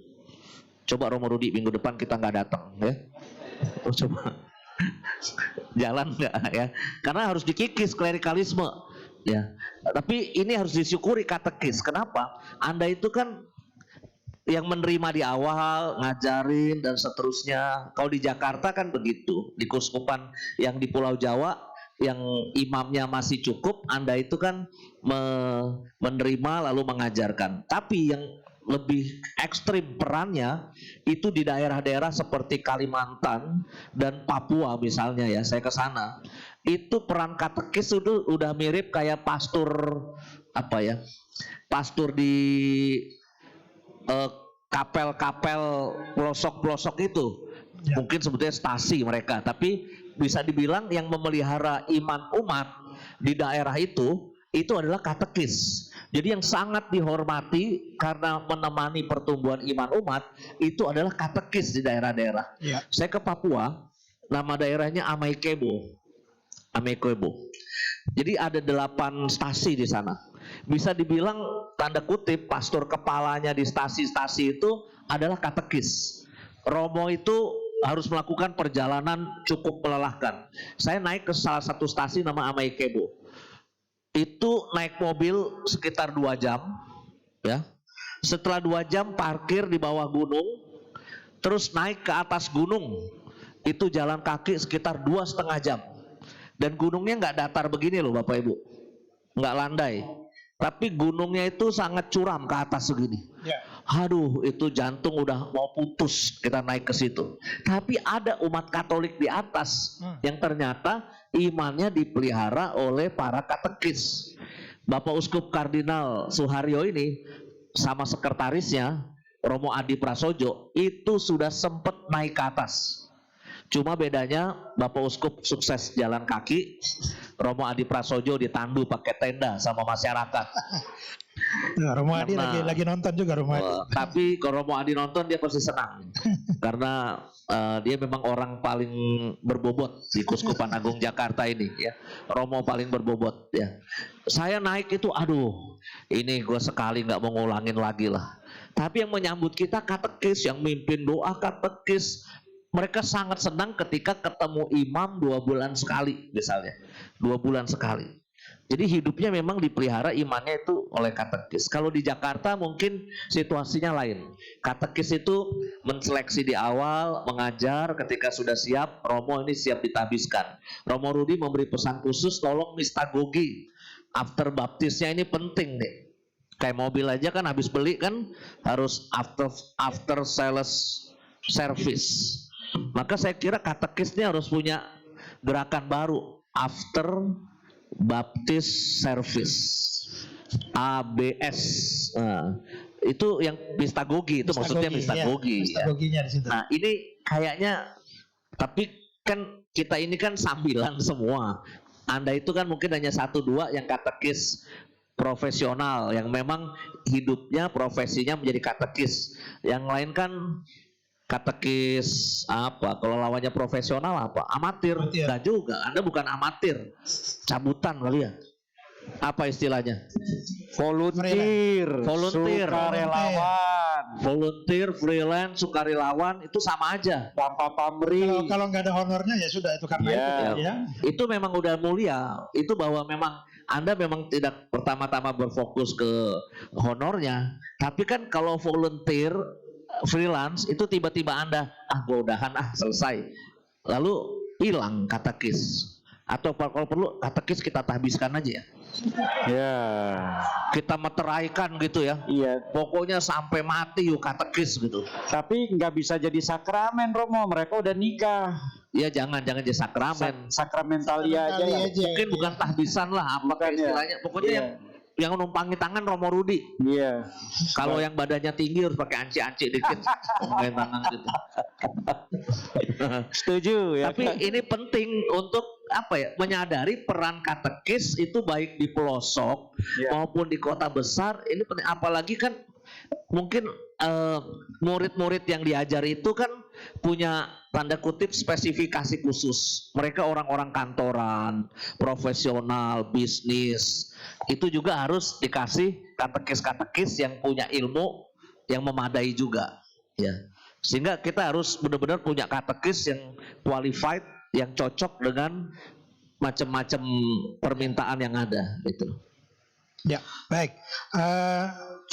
[SPEAKER 6] Coba Romo Rudi minggu depan kita nggak datang ya. Coba jalan nggak ya? Karena harus dikikis klerikalisme ya. Tapi ini harus disyukuri katekis. Kenapa? Anda itu kan yang menerima di awal, ngajarin dan seterusnya. Kalau di Jakarta kan begitu, di Keuskupan yang di Pulau Jawa yang imamnya masih cukup, Anda itu kan menerima lalu mengajarkan. Tapi yang lebih ekstrim perannya itu di daerah-daerah seperti Kalimantan dan Papua misalnya ya, saya ke sana. Itu peran katekis itu udah mirip kayak pastor apa ya? Pastor di kapel-kapel pelosok-pelosok itu
[SPEAKER 1] Ya.
[SPEAKER 6] mungkin sebetulnya stasi mereka, tapi bisa dibilang yang memelihara iman umat di daerah itu adalah katekis. Jadi yang sangat dihormati karena menemani pertumbuhan iman umat itu adalah katekis di daerah-daerah.
[SPEAKER 1] Ya.
[SPEAKER 6] Saya ke Papua, nama daerahnya Amaikebo. Jadi ada 8 stasi di sana. Bisa dibilang tanda kutip pastor kepalanya di stasi-stasi itu adalah katekis. Romo itu harus melakukan perjalanan cukup melelahkan. Saya naik ke salah satu stasi nama Amaikebo. Itu naik mobil sekitar 2 jam ya. Setelah 2 jam parkir di bawah gunung, terus naik ke atas gunung. Itu jalan kaki sekitar 2,5 jam. Dan gunungnya nggak datar begini loh Bapak Ibu, nggak landai, tapi gunungnya itu sangat curam ke atas segini.
[SPEAKER 1] Ya.
[SPEAKER 6] Aduh, itu jantung udah mau putus kita naik ke situ. Tapi ada umat Katolik di atas yang ternyata imannya dipelihara oleh para katekis. Bapak Uskup Kardinal Suharyo ini sama sekretarisnya Romo Adi Prasojo itu sudah sempat naik ke atas. Cuma bedanya Bapak Uskup sukses jalan kaki, Romo Adi Prasojo ditandu pakai tenda sama masyarakat.
[SPEAKER 1] Nah, Romo Adi lagi nonton juga Romo Adi.
[SPEAKER 6] Tapi kalau Romo Adi nonton dia pasti senang karena dia memang orang paling berbobot di Keuskupan Agung Jakarta ini ya. Romo paling berbobot ya. Saya naik itu aduh, ini gue sekali nggak mau ngulangin lagi lah. Tapi yang menyambut kita katekis, yang mimpin doa katekis. Mereka sangat senang ketika ketemu imam 2 bulan sekali misalnya. 2 bulan sekali. Jadi hidupnya memang dipelihara imannya itu oleh katekis. Kalau di Jakarta mungkin situasinya lain. Katekis itu menseleksi di awal, mengajar, ketika sudah siap, Romo ini siap ditabiskan. Romo Rudi memberi pesan khusus, tolong mistagogi. After baptisnya ini penting nih. Kayak mobil aja kan habis beli kan harus after sales service. Maka saya kira katekis ini harus punya gerakan baru, after baptist service, ABS. Nah, itu yang mistagogi, itu maksudnya mistagogi.
[SPEAKER 1] Ya, mistagoginya di situ.
[SPEAKER 6] Nah ini kayaknya, tapi kan kita ini kan sambilan semua. Anda itu kan mungkin hanya 1-2 yang katekis profesional, yang memang hidupnya profesinya menjadi katekis. Yang lain kan katekis apa? Kalau lawannya profesional apa? Amatir. Enggak juga. Anda bukan amatir. Cabutan kali ya. Apa istilahnya?
[SPEAKER 2] Volunteer,
[SPEAKER 6] sukarelawan. Volunteer, freelance, sukarelawan itu sama aja.
[SPEAKER 2] tanpa pamrih.
[SPEAKER 1] Kalau nggak ada honornya ya sudah itu karena
[SPEAKER 2] Ya.
[SPEAKER 1] itu ya.
[SPEAKER 6] Itu memang udah mulia. Itu bahwa memang Anda memang tidak pertama-tama berfokus ke honornya, tapi kan kalau volunteer freelance itu tiba-tiba Anda gue udahan selesai, lalu hilang katekis. Atau kalau perlu katekis kita tahbiskan aja ya,
[SPEAKER 2] Ya.
[SPEAKER 6] kita meteraikan gitu ya,
[SPEAKER 2] Iya.
[SPEAKER 6] pokoknya sampai mati yuk katekis gitu.
[SPEAKER 2] Tapi nggak bisa jadi sakramen Romo, mereka udah nikah.
[SPEAKER 6] Ya jangan jadi sakramen.
[SPEAKER 2] Sakramentalia aja ya.
[SPEAKER 1] ya.
[SPEAKER 6] Mungkin bukan tahbisan lah, apa
[SPEAKER 2] Bukan, ya.
[SPEAKER 6] istilahnya. Pokoknya
[SPEAKER 2] Iya.
[SPEAKER 6] yang numpangi tangan Romo Rudi.
[SPEAKER 2] Iya.
[SPEAKER 6] Kalau yang badannya tinggi harus pakai anci-anci dikit, numpangi tangan gitu.
[SPEAKER 2] Setuju ya.
[SPEAKER 6] Tapi ini penting untuk apa ya? Menyadari peran katekis itu baik di pelosok
[SPEAKER 2] Ya.
[SPEAKER 6] maupun di kota besar. Ini penting. Apalagi kan mungkin murid-murid yang diajar itu kan punya tanda kutip spesifikasi khusus. Mereka orang-orang kantoran, profesional, bisnis. Itu juga harus dikasih katekis-katekis yang punya ilmu yang memadai juga, ya. Sehingga kita harus benar-benar punya katekis yang qualified, yang cocok dengan macam-macam permintaan yang ada, gitu.
[SPEAKER 1] Ya, baik.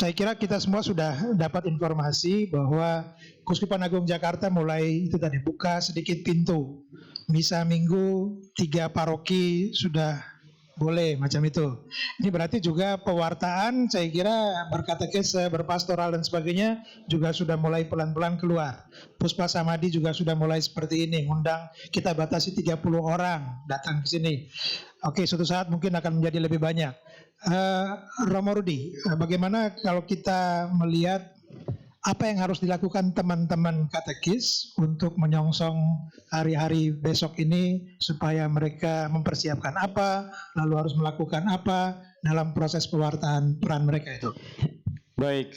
[SPEAKER 1] Saya kira kita semua sudah dapat informasi bahwa Keuskupan Agung Jakarta mulai itu tadi buka sedikit pintu. Misa Minggu 3 paroki sudah boleh macam itu. Ini berarti juga pewartaan saya kira berkatekes, berpastoral dan sebagainya juga sudah mulai pelan-pelan keluar. Puspa Samadi juga sudah mulai seperti ini, undang kita batasi 30 orang datang ke sini. Oke, suatu saat mungkin akan menjadi lebih banyak. Romo Rudi, bagaimana kalau kita melihat apa yang harus dilakukan teman-teman katekis untuk menyongsong hari-hari besok ini supaya mereka mempersiapkan apa, lalu harus melakukan apa dalam proses pewartaan peran mereka itu?
[SPEAKER 2] Baik,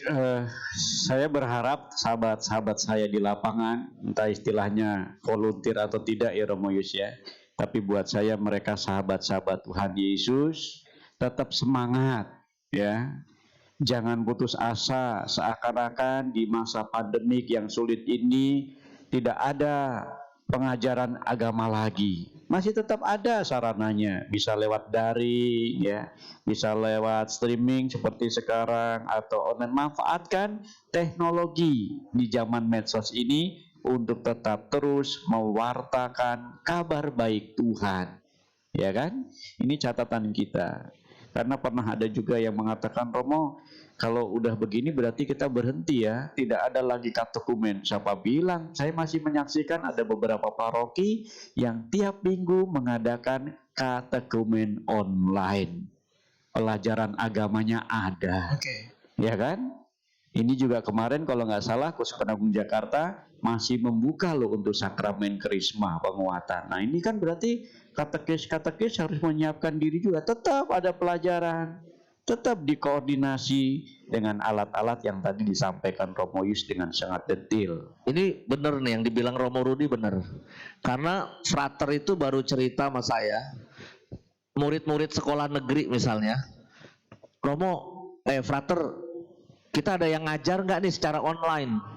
[SPEAKER 2] saya berharap sahabat-sahabat saya di lapangan, entah istilahnya volunteer atau tidak ya Romo Yus ya, tapi buat saya mereka sahabat-sahabat Tuhan Yesus, tetap semangat ya. Jangan putus asa, seakan-akan di masa pandemik yang sulit ini tidak ada pengajaran agama lagi. Masih tetap ada sarananya, bisa lewat daring ya, bisa lewat streaming seperti sekarang atau online. Manfaatkan teknologi di zaman medsos ini untuk tetap terus mewartakan kabar baik Tuhan. Ya kan? Ini catatan kita. Karena pernah ada juga yang mengatakan, Romo, kalau udah begini berarti kita berhenti ya, tidak ada lagi katekumen. Siapa bilang? Saya masih menyaksikan ada beberapa paroki yang tiap minggu mengadakan katekumen online. Pelajaran agamanya ada.
[SPEAKER 1] Oke.
[SPEAKER 2] Ya kan? Ini juga kemarin kalau nggak salah Keuskupan Agung Jakarta masih membuka loh untuk sakramen Krisma penguatan. Nah ini kan berarti katekis harus menyiapkan diri juga. Tetap ada pelajaran, tetap dikoordinasi dengan alat-alat yang tadi disampaikan Romo Yus dengan sangat detail.
[SPEAKER 6] Ini benar nih yang dibilang Romo Rudi benar. Karena frater itu baru cerita sama saya, murid-murid sekolah negeri misalnya, frater, kita ada yang ngajar nggak nih secara online?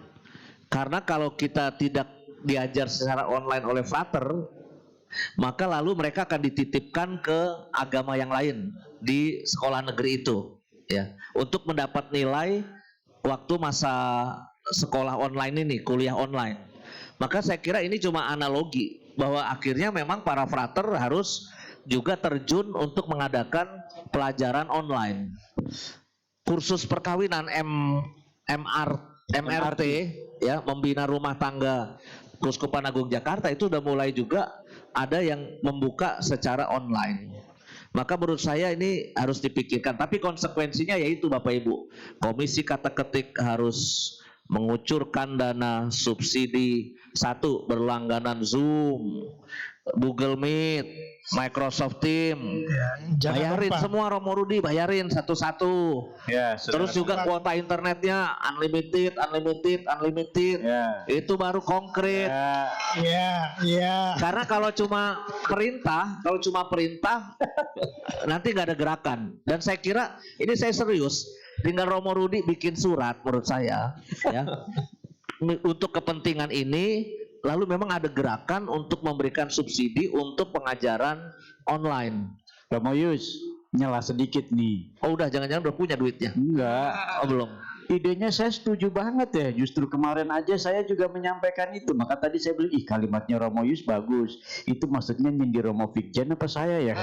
[SPEAKER 6] Karena kalau kita tidak diajar secara online oleh frater, maka lalu mereka akan dititipkan ke agama yang lain di sekolah negeri itu, ya, untuk mendapat nilai waktu masa sekolah online ini, kuliah online. Maka saya kira ini cuma analogi bahwa akhirnya memang para frater harus juga terjun untuk mengadakan pelajaran online. Kursus perkawinan MRT ya, membina rumah tangga Keuskupan Agung Jakarta itu udah mulai juga ada yang membuka secara online. Maka menurut saya ini harus dipikirkan, tapi konsekuensinya yaitu Bapak Ibu, Komisi Kateketik harus mengucurkan dana subsidi, satu, berlangganan Zoom, Google Meet, Microsoft Team, bayarin
[SPEAKER 1] lupa.
[SPEAKER 6] semua Romo Rudi, bayarin satu-satu.
[SPEAKER 2] Ya,
[SPEAKER 6] Terus juga kuota internetnya unlimited.
[SPEAKER 2] Ya.
[SPEAKER 6] Itu baru konkret.
[SPEAKER 1] Ya.
[SPEAKER 6] Karena kalau cuma perintah nanti nggak ada gerakan. Dan saya kira ini saya serius. Tinggal Romo Rudi bikin surat menurut saya, ya, untuk kepentingan ini. Lalu memang ada gerakan untuk memberikan subsidi untuk pengajaran online.
[SPEAKER 2] Romo Yus, nyela sedikit nih.
[SPEAKER 6] Oh udah, jangan-jangan udah punya duitnya?
[SPEAKER 2] Enggak.
[SPEAKER 6] Oh belum.
[SPEAKER 2] Idenya saya setuju banget ya. Justru kemarin aja saya juga menyampaikan itu. Maka tadi saya bilang, kalimatnya Romo Yus bagus. Itu maksudnya nyindir Romo Fikjen apa saya ya?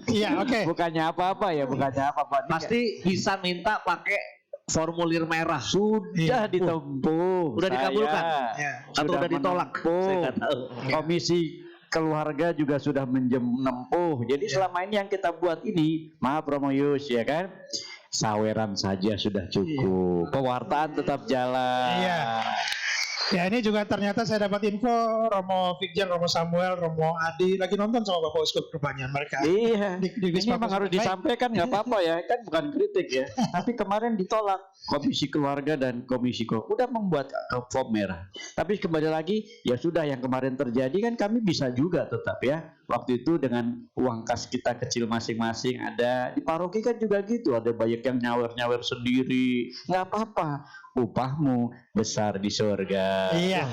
[SPEAKER 1] Iya, oke.
[SPEAKER 2] Bukannya apa-apa ya, bukannya apa-apa.
[SPEAKER 6] Pasti bisa minta pakai formulir merah.
[SPEAKER 2] Sudah ditempuh.
[SPEAKER 6] Udah dikabulkan?
[SPEAKER 1] Ya.
[SPEAKER 6] Atau udah ditolak? Saya nggak tahu.
[SPEAKER 2] Komisi keluarga juga sudah menempuh. Jadi selama ini yang kita buat ini, maaf Romo Yus ya kan, saweran saja sudah cukup. Pewartaan tetap jalan.
[SPEAKER 1] Iya. Ya ini juga ternyata saya dapat info Romo Fikjan, Romo Samuel, Romo Adi lagi nonton sama Bapak Uskup rupanya mereka.
[SPEAKER 2] Iya,
[SPEAKER 1] Di
[SPEAKER 2] ini
[SPEAKER 1] Wisma
[SPEAKER 2] emang harus
[SPEAKER 1] Kusuma.
[SPEAKER 2] disampaikan, nggak apa-apa ya, kan bukan kritik ya. Tapi kemarin ditolak Komisi Keluarga dan Komisi udah membuat form merah. Tapi kembali lagi, ya sudah yang kemarin terjadi kan kami bisa juga tetap ya. Waktu itu dengan uang kas kita kecil masing-masing ada di paroki kan juga gitu, ada banyak yang nyawer-nyawer sendiri, nggak apa-apa. Upahmu besar di surga.
[SPEAKER 1] Iya.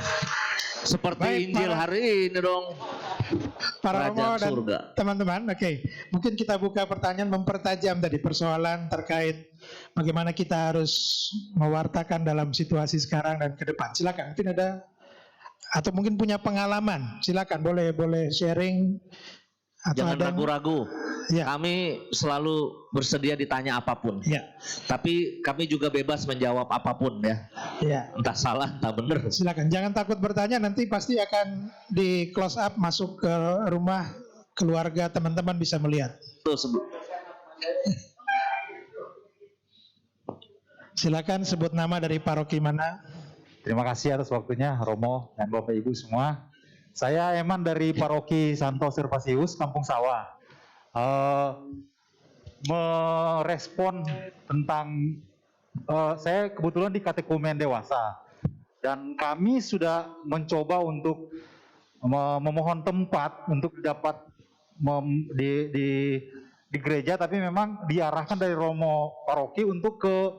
[SPEAKER 6] Seperti
[SPEAKER 1] Baik,
[SPEAKER 6] Injil
[SPEAKER 1] para-
[SPEAKER 6] hari ini dong.
[SPEAKER 1] Para Romo
[SPEAKER 6] Kerajaan
[SPEAKER 1] dan
[SPEAKER 6] surga.
[SPEAKER 1] teman-teman, oke. Mungkin kita buka pertanyaan mempertajam tadi persoalan terkait bagaimana kita harus mewartakan dalam situasi sekarang dan ke depan. Silakan, mungkin ada atau mungkin punya pengalaman. Silakan, boleh sharing atau
[SPEAKER 6] Jangan
[SPEAKER 1] ada
[SPEAKER 6] ragu-ragu.
[SPEAKER 1] Ya.
[SPEAKER 6] Kami selalu bersedia ditanya apapun.
[SPEAKER 1] Ya,
[SPEAKER 6] Tapi kami juga bebas menjawab apapun ya.
[SPEAKER 1] ya.
[SPEAKER 6] Entah salah, entah benar.
[SPEAKER 1] Silakan, jangan takut bertanya, nanti pasti akan di close up masuk ke rumah keluarga teman-teman bisa melihat.
[SPEAKER 6] Tuh, sebut.
[SPEAKER 1] Silakan sebut nama dari paroki mana.
[SPEAKER 7] Terima kasih atas waktunya Romo dan Bapak Ibu semua. Saya Eman dari Paroki Santo Servasius, Kampung Sawah. Merespon tentang saya kebetulan di katekumen dewasa dan kami sudah mencoba untuk memohon tempat untuk dapat di gereja, tapi memang diarahkan dari Romo Paroki untuk ke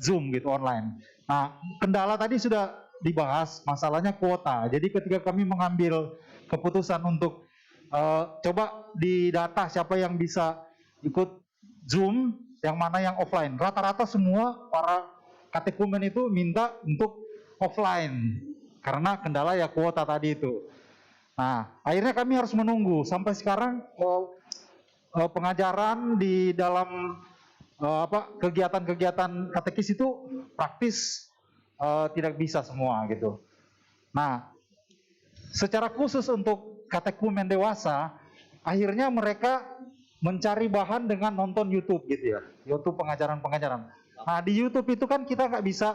[SPEAKER 7] Zoom gitu online. Nah, kendala tadi sudah dibahas, masalahnya kuota. Jadi ketika kami mengambil keputusan untuk coba di data siapa yang bisa ikut Zoom, yang mana yang offline. Rata-rata semua para katekumen itu minta untuk offline karena kendala ya kuota tadi itu. Nah, akhirnya kami harus menunggu sampai sekarang pengajaran di dalam kegiatan-kegiatan katekis itu praktis tidak bisa semua gitu. Nah, secara khusus untuk katekumen dewasa, akhirnya mereka mencari bahan dengan nonton YouTube gitu ya, YouTube pengajaran-pengajaran. Nah, di YouTube itu kan kita nggak bisa,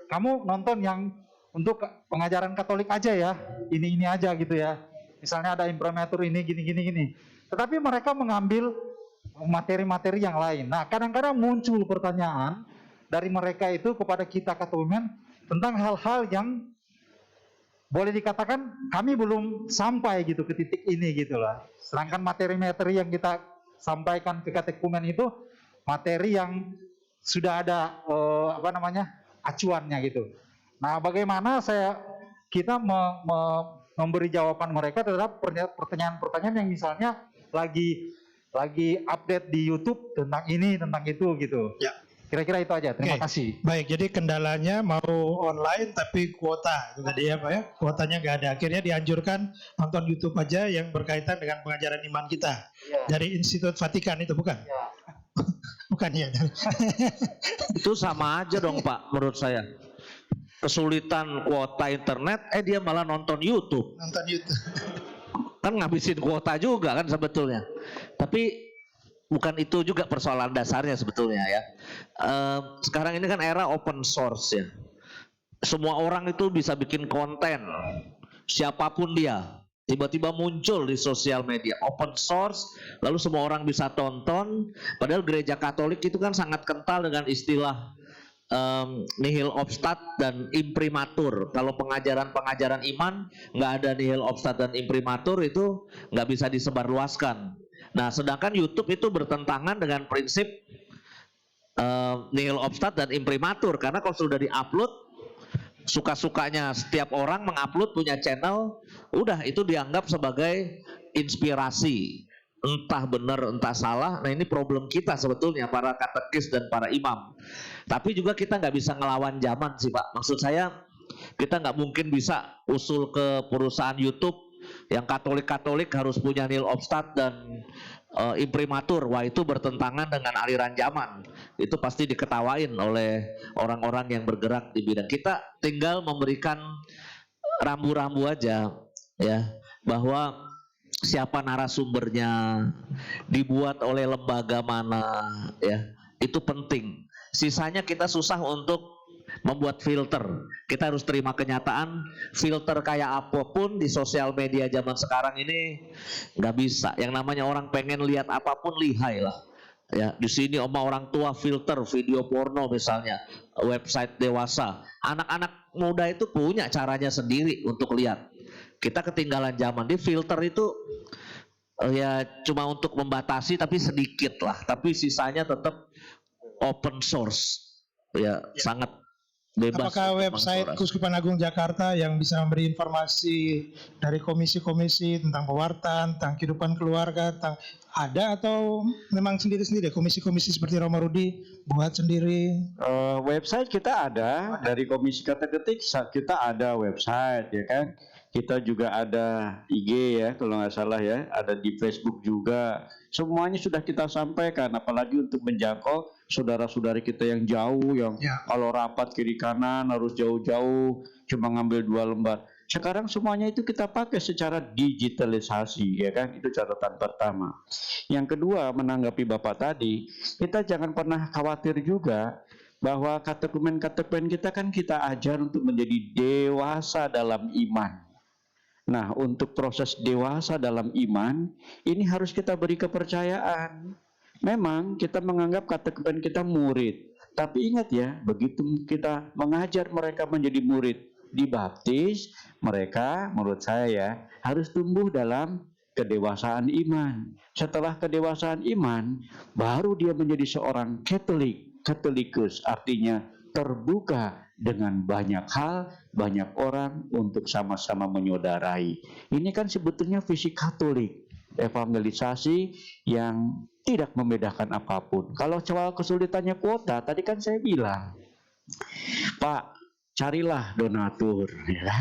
[SPEAKER 7] kamu nonton yang untuk pengajaran Katolik aja ya, ini aja gitu ya. Misalnya ada imprimatur ini gini. Tetapi mereka mengambil materi-materi yang lain. Nah, kadang-kadang muncul pertanyaan dari mereka itu kepada kita katekumen tentang hal-hal yang boleh dikatakan kami belum sampai gitu ke titik ini gitu lah. Sedangkan materi-materi yang kita sampaikan ke katekumen itu materi yang sudah ada acuannya gitu. Nah, bagaimana kita memberi jawaban mereka terhadap pertanyaan-pertanyaan yang misalnya lagi update di YouTube tentang ini, tentang itu gitu.
[SPEAKER 1] Ya.
[SPEAKER 7] Kira-kira itu aja. Terima kasih.
[SPEAKER 1] Baik, jadi kendalanya mau online tapi kuota itu tadi ya Pak ya. Kuotanya nggak ada. Akhirnya dianjurkan nonton YouTube aja yang berkaitan dengan pengajaran iman kita.
[SPEAKER 7] Ya.
[SPEAKER 1] Dari Institut Vatikan itu bukan?
[SPEAKER 7] Ya.
[SPEAKER 1] Bukan ya.
[SPEAKER 6] Itu sama aja dong Pak, menurut saya. Kesulitan kuota internet, dia malah nonton YouTube.
[SPEAKER 1] Nonton YouTube.
[SPEAKER 6] Kan ngabisin kuota juga kan sebetulnya. Tapi bukan itu juga persoalan dasarnya sebetulnya ya. Sekarang ini kan era open source ya. Semua orang itu bisa bikin konten, siapapun dia. Tiba-tiba muncul di sosial media, open source, lalu semua orang bisa tonton. Padahal gereja Katolik itu kan sangat kental dengan istilah nihil obstat dan imprimatur. Kalau pengajaran iman nggak ada nihil obstat dan imprimatur, itu nggak bisa disebarluaskan. Nah, sedangkan YouTube itu bertentangan dengan prinsip nihil obstat dan imprimatur, karena kalau sudah diupload, suka-sukanya setiap orang mengupload punya channel, udah itu dianggap sebagai inspirasi. Entah benar entah salah. Nah, ini problem kita sebetulnya para katekis dan para imam. Tapi juga kita nggak bisa ngelawan zaman sih Pak. Maksud saya kita nggak mungkin bisa usul ke perusahaan YouTube yang Katolik harus punya nihil obstat dan imprimatur. Wah, itu bertentangan dengan aliran zaman. Itu pasti diketawain oleh orang-orang yang bergerak di bidang. Kita tinggal memberikan rambu-rambu aja ya, bahwa siapa narasumbernya, dibuat oleh lembaga mana ya, itu penting. Sisanya kita susah untuk membuat filter. Kita harus terima kenyataan, filter kayak apapun di sosial media zaman sekarang ini nggak bisa. Yang namanya orang pengen lihat apapun lihai lah. Ya, di sini orang tua filter video porno misalnya, website dewasa. Anak-anak muda itu punya caranya sendiri untuk lihat. Kita ketinggalan zaman. Di filter itu ya cuma untuk membatasi tapi sedikit lah. Tapi sisanya tetap open source. Ya, sangat bebas.
[SPEAKER 1] Apakah
[SPEAKER 6] untuk
[SPEAKER 1] website
[SPEAKER 6] mengeksplorasi.
[SPEAKER 1] Keuskupan Agung Jakarta yang bisa memberi informasi dari komisi-komisi tentang pewartaan, tentang kehidupan keluarga, tentang ada atau memang sendiri-sendiri komisi-komisi seperti Romo Rudi buat sendiri?
[SPEAKER 4] Website kita ada dari Komisi Kata Ketik, kita ada website ya kan. Kita juga ada IG ya kalau nggak salah ya, ada di Facebook juga. Semuanya sudah kita sampaikan, apalagi untuk menjangkau saudara-saudari kita yang jauh, yang kalau rapat kiri kanan harus jauh-jauh, cuma ngambil 2 lembar. Sekarang semuanya itu kita pakai secara digitalisasi ya kan, itu catatan pertama. Yang kedua, menanggapi Bapak tadi, kita jangan pernah khawatir juga bahwa katekumen-katekumen kita kan kita ajar untuk menjadi dewasa dalam iman. Nah, untuk proses dewasa dalam iman, ini harus kita beri kepercayaan. Memang kita menganggap katekumen kita murid, tapi ingat ya, begitu kita mengajar mereka menjadi murid, dibaptis, mereka menurut saya ya, harus tumbuh dalam kedewasaan iman. Setelah kedewasaan iman, baru dia menjadi seorang Katolik, Katolikus, artinya terbuka dengan banyak hal, banyak orang untuk sama-sama menyaudarai. Ini kan sebetulnya visi Katolik, evangelisasi yang tidak membedakan apapun. Kalau soal kesulitannya kuota, tadi kan saya bilang, Pak, carilah donatur, ya.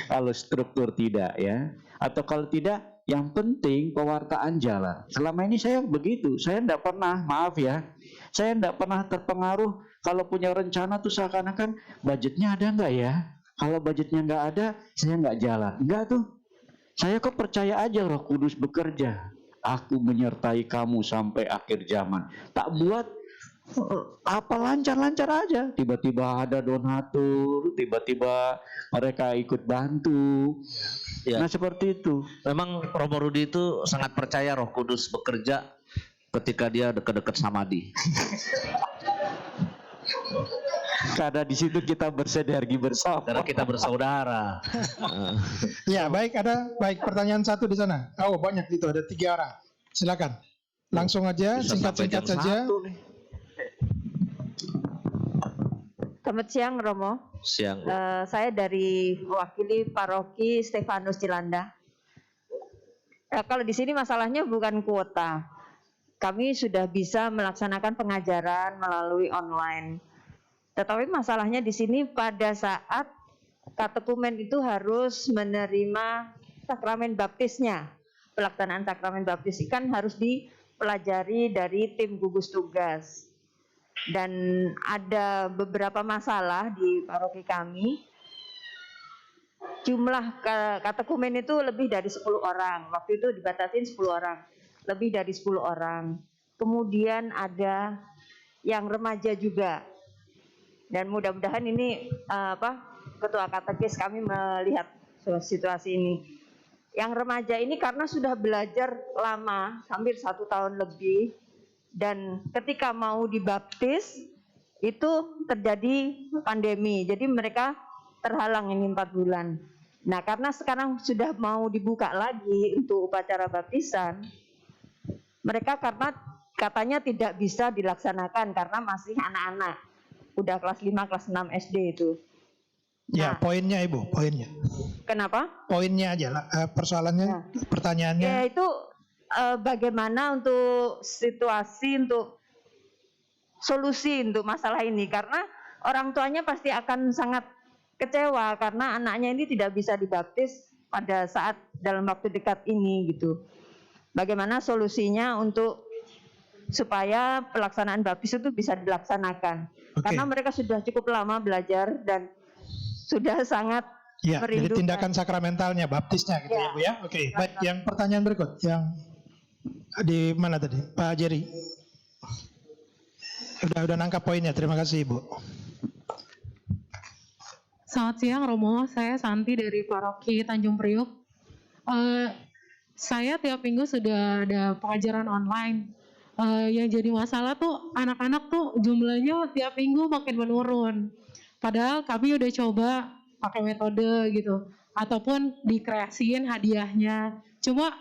[SPEAKER 4] Kalau struktur tidak ya, atau kalau tidak, yang penting pewartaan jalan. Selama ini saya begitu, saya tidak pernah, maaf ya, saya tidak pernah terpengaruh kalau punya rencana tuh seakan-akan budgetnya ada nggak ya? Kalau budgetnya nggak ada, saya nggak jalan. Enggak tuh, saya kok percaya aja Roh Kudus bekerja. Aku menyertai kamu sampai akhir zaman. Tak buat apa lancar-lancar aja. Tiba-tiba ada donatur, tiba-tiba mereka ikut bantu.
[SPEAKER 6] Ya.
[SPEAKER 4] Nah seperti itu.
[SPEAKER 6] Memang Romo Rudi itu sangat percaya Roh Kudus bekerja ketika dia dekat-dekat samadhi.
[SPEAKER 4] Karena di situ kita bersinergi bersama.
[SPEAKER 6] Karena kita bersaudara.
[SPEAKER 1] Ya, baik, pertanyaan satu di sana. Oh, banyak itu, ada 3 orang. Silakan. Langsung aja,
[SPEAKER 6] Bisa sampai
[SPEAKER 1] singkat-singkat
[SPEAKER 6] jam
[SPEAKER 1] saja.
[SPEAKER 6] 1 nih.
[SPEAKER 5] Selamat siang Romo.
[SPEAKER 6] Siang. Bu.
[SPEAKER 5] Saya dari mewakili paroki Stefanus Cilanda. Kalau di sini masalahnya bukan kuota. Kami sudah bisa melaksanakan pengajaran melalui online. Tetapi masalahnya di sini pada saat katekumen itu harus menerima sakramen baptisnya. Pelaksanaan sakramen baptis kan harus dipelajari dari tim gugus tugas. Dan ada beberapa masalah di paroki kami. Jumlah katekumen itu lebih dari 10 orang. Waktu itu dibatasin 10 orang. Lebih dari 10 orang. Kemudian ada yang remaja juga. Dan mudah-mudahan ini Ketua Katekis kami melihat situasi ini. Yang remaja ini karena sudah belajar lama, hampir 1 tahun lebih. Dan ketika mau dibaptis itu terjadi pandemi. Jadi mereka terhalang ini 4 bulan. Nah karena sekarang sudah mau dibuka lagi untuk upacara baptisan, mereka karena katanya tidak bisa dilaksanakan karena masih anak-anak. Udah kelas 5, kelas 6 SD itu.
[SPEAKER 1] Ya, poinnya Ibu, poinnya.
[SPEAKER 5] Kenapa?
[SPEAKER 1] Poinnya aja lah, persoalannya, pertanyaannya.
[SPEAKER 5] Ya itu bagaimana untuk situasi, untuk solusi untuk masalah ini. Karena orang tuanya pasti akan sangat kecewa karena anaknya ini tidak bisa dibaptis pada saat dalam waktu dekat ini gitu. Bagaimana solusinya untuk supaya pelaksanaan baptis itu bisa dilaksanakan. Karena mereka sudah cukup lama belajar dan sudah sangat
[SPEAKER 1] Jadi tindakan sakramentalnya, baptisnya gitu ya Bu ya. Oke, baik. Yang pertanyaan berikut, yang di mana tadi? Pak Jerry. Udah nangkap poinnya, terima kasih Ibu.
[SPEAKER 8] Selamat siang Romo, saya Santi dari Paroki Tanjung Priuk. Saya tiap minggu sudah ada pengajaran online. Yang jadi masalah tuh anak-anak tuh jumlahnya tiap minggu makin menurun. Padahal kami udah coba pakai metode gitu, ataupun dikreasiin hadiahnya. Cuma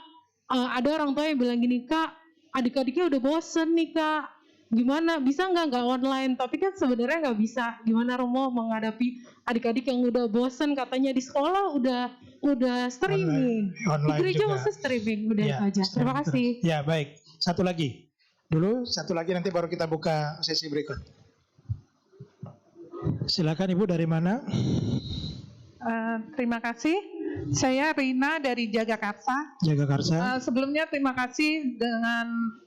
[SPEAKER 8] ada orang tua yang bilang gini, Kak, adik-adiknya udah bosen nih Kak. Gimana, bisa nggak online? Tapi kan sebenarnya nggak bisa. Gimana Romo menghadapi adik-adik yang udah bosen, katanya di sekolah udah streaming,
[SPEAKER 1] Online
[SPEAKER 8] di gereja
[SPEAKER 1] juga.
[SPEAKER 8] masih streaming, udah
[SPEAKER 1] Ya,
[SPEAKER 8] itu aja. Terima kasih.
[SPEAKER 1] Ya, baik. Satu lagi. Satu lagi nanti baru kita buka sesi berikut. Silakan Ibu, dari mana?
[SPEAKER 9] Terima kasih. Saya Rina dari Jagakarsa.
[SPEAKER 1] Jagakarsa.
[SPEAKER 9] Sebelumnya terima kasih dengan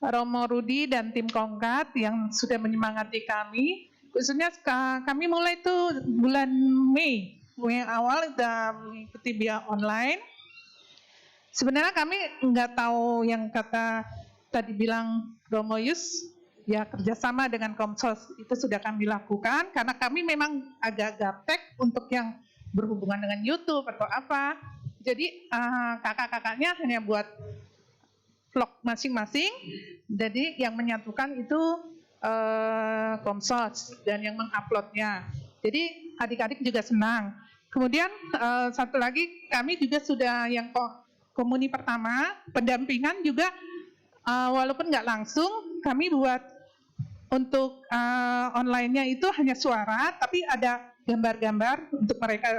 [SPEAKER 9] Romo Rudi dan tim Kongkat yang sudah menyemangati kami. Khususnya kami mulai itu bulan Mei yang awal kita mengikuti via online. Sebenarnya kami nggak tahu yang kata tadi bilang Romo Yus, ya kerjasama dengan Komsos itu sudah kami lakukan karena kami memang agak gaptek untuk yang berhubungan dengan YouTube atau apa. Jadi kakak-kakaknya hanya buat vlog masing-masing. Jadi yang menyatukan itu Komsos dan yang menguploadnya. Jadi adik-adik juga senang. Kemudian satu lagi kami juga sudah yang komuni pertama pendampingan juga walaupun nggak langsung kami buat untuk online-nya itu hanya suara tapi ada gambar-gambar untuk mereka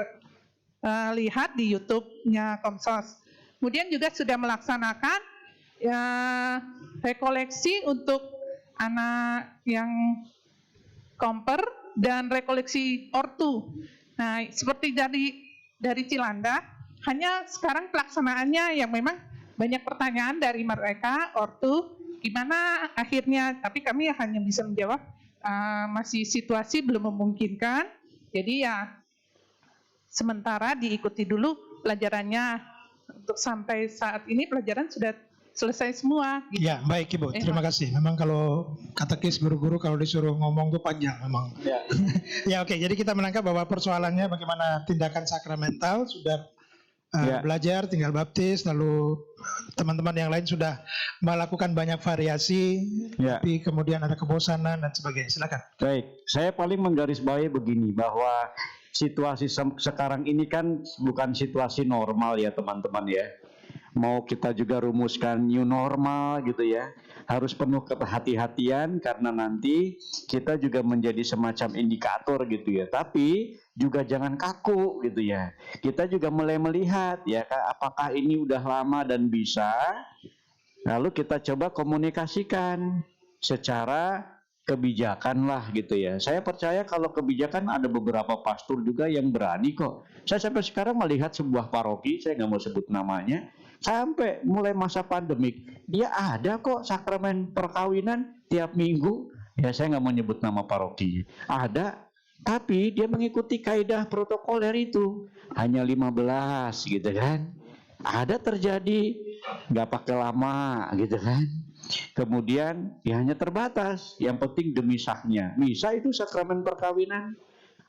[SPEAKER 9] lihat di YouTube-nya Komsos. Kemudian juga sudah melaksanakan rekoleksi untuk anak yang komper dan rekoleksi ortu. Nah, seperti dari Cilanda, hanya sekarang pelaksanaannya yang memang banyak pertanyaan dari mereka ortu, gimana akhirnya, tapi kami hanya bisa menjawab masih situasi belum memungkinkan. Jadi ya sementara diikuti dulu pelajarannya. Untuk sampai saat ini pelajaran sudah selesai semua. Gitu.
[SPEAKER 1] Ya, baik Ibu. Terima kasih. Memang kalau katekis guru-guru kalau disuruh ngomong tuh panjang memang.
[SPEAKER 4] Ya.
[SPEAKER 1] Ya, oke. Jadi kita menangkap bahwa persoalannya bagaimana tindakan sakramental sudah belajar, tinggal baptis, lalu teman-teman yang lain sudah melakukan banyak variasi, tapi kemudian ada kebosanan dan sebagainya. Silakan.
[SPEAKER 4] Baik, saya paling menggarisbawahi begini bahwa situasi sekarang ini kan bukan situasi normal ya teman-teman ya. Mau kita juga rumuskan new normal gitu ya, harus penuh kehati-hatian karena nanti kita juga menjadi semacam indikator gitu ya. Tapi juga jangan kaku gitu ya. Kita juga mulai melihat ya apakah ini udah lama dan bisa. Lalu kita coba komunikasikan secara kebijakan lah gitu ya. Saya percaya kalau kebijakan ada beberapa pastor juga yang berani kok. Saya sampai sekarang melihat sebuah paroki, saya nggak mau sebut namanya, sampai mulai masa pandemik dia ada kok sakramen perkawinan tiap minggu. Ya saya nggak mau nyebut nama paroki, ada, tapi dia mengikuti kaidah protokoler itu hanya 15 gitu kan. Ada terjadi nggak pakai lama gitu kan. Kemudian ya hanya terbatas, yang penting demi sahnya. Misa itu sakramen perkawinan,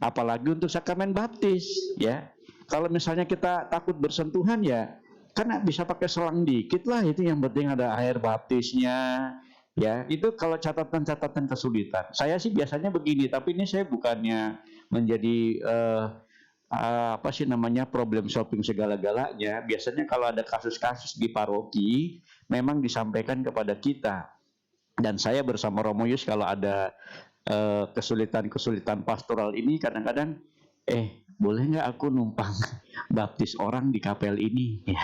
[SPEAKER 4] apalagi untuk sakramen baptis ya. Kalau misalnya kita takut bersentuhan ya kan bisa pakai selang dikit lah, itu yang penting ada air baptisnya ya. Itu kalau catatan-catatan kesulitan. Saya sih biasanya begini, tapi ini saya bukannya menjadi apa sih namanya problem solving segala-galanya. Biasanya kalau ada kasus-kasus di paroki memang disampaikan kepada kita, dan saya bersama Romo Yus kalau ada kesulitan-kesulitan pastoral ini kadang-kadang boleh nggak aku numpang baptis orang di kapel ini ya.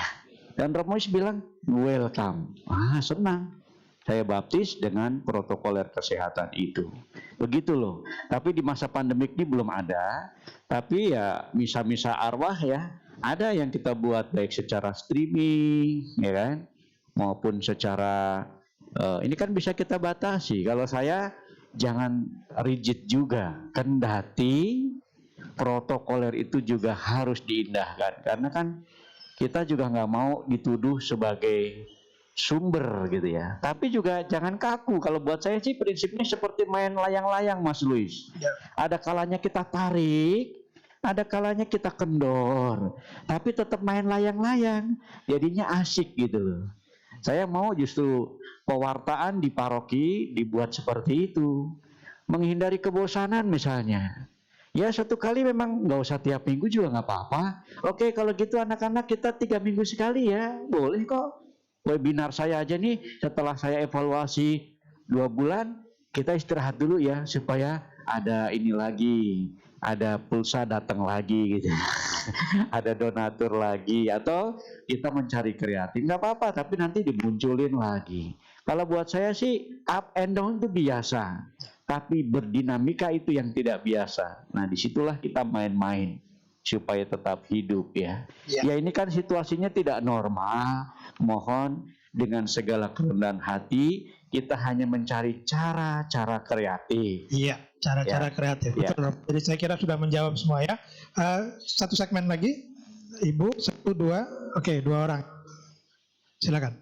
[SPEAKER 4] Dan Romo Yus bilang welcome, senang saya baptis dengan protokoler kesehatan itu. Begitu loh. Tapi di masa pandemik ini belum ada. Tapi ya misa-misa arwah ya ada yang kita buat baik secara streaming ya kan, maupun secara ini kan bisa kita batasi. Kalau saya jangan rigid juga, kendati protokoler itu juga harus diindahkan karena kan kita juga nggak mau dituduh sebagai sumber gitu ya. Tapi juga jangan kaku. Kalau buat saya sih prinsipnya seperti main layang-layang Mas Luis. Ya. Ada kalanya kita tarik, ada kalanya kita kendor, tapi tetap main layang-layang, jadinya asik gitu loh. Saya mau justru pewartaan di paroki dibuat seperti itu, menghindari kebosanan misalnya. Ya 1 kali memang nggak usah tiap minggu juga nggak apa-apa. Oke kalau gitu anak-anak kita 3 minggu sekali ya, boleh kok. Webinar saya aja nih setelah saya evaluasi 2 bulan, kita istirahat dulu ya supaya ada ini lagi, ada pulsa datang lagi gitu. Ada donatur lagi atau kita mencari kreatif nggak apa-apa tapi nanti dimunculin lagi. Kalau buat saya sih up and down itu biasa, tapi berdinamika itu yang tidak biasa. Nah disitulah kita main-main supaya tetap hidup ya. Ya ini kan situasinya tidak normal. Mohon dengan segala kerendahan hati kita hanya mencari cara-cara kreatif.
[SPEAKER 1] Iya, cara-cara kreatif.
[SPEAKER 4] Ya.
[SPEAKER 1] Betul, Romo. Jadi saya kira sudah menjawab semua ya. Satu segmen lagi, Ibu, 1, 2, oke 2 orang. Silakan.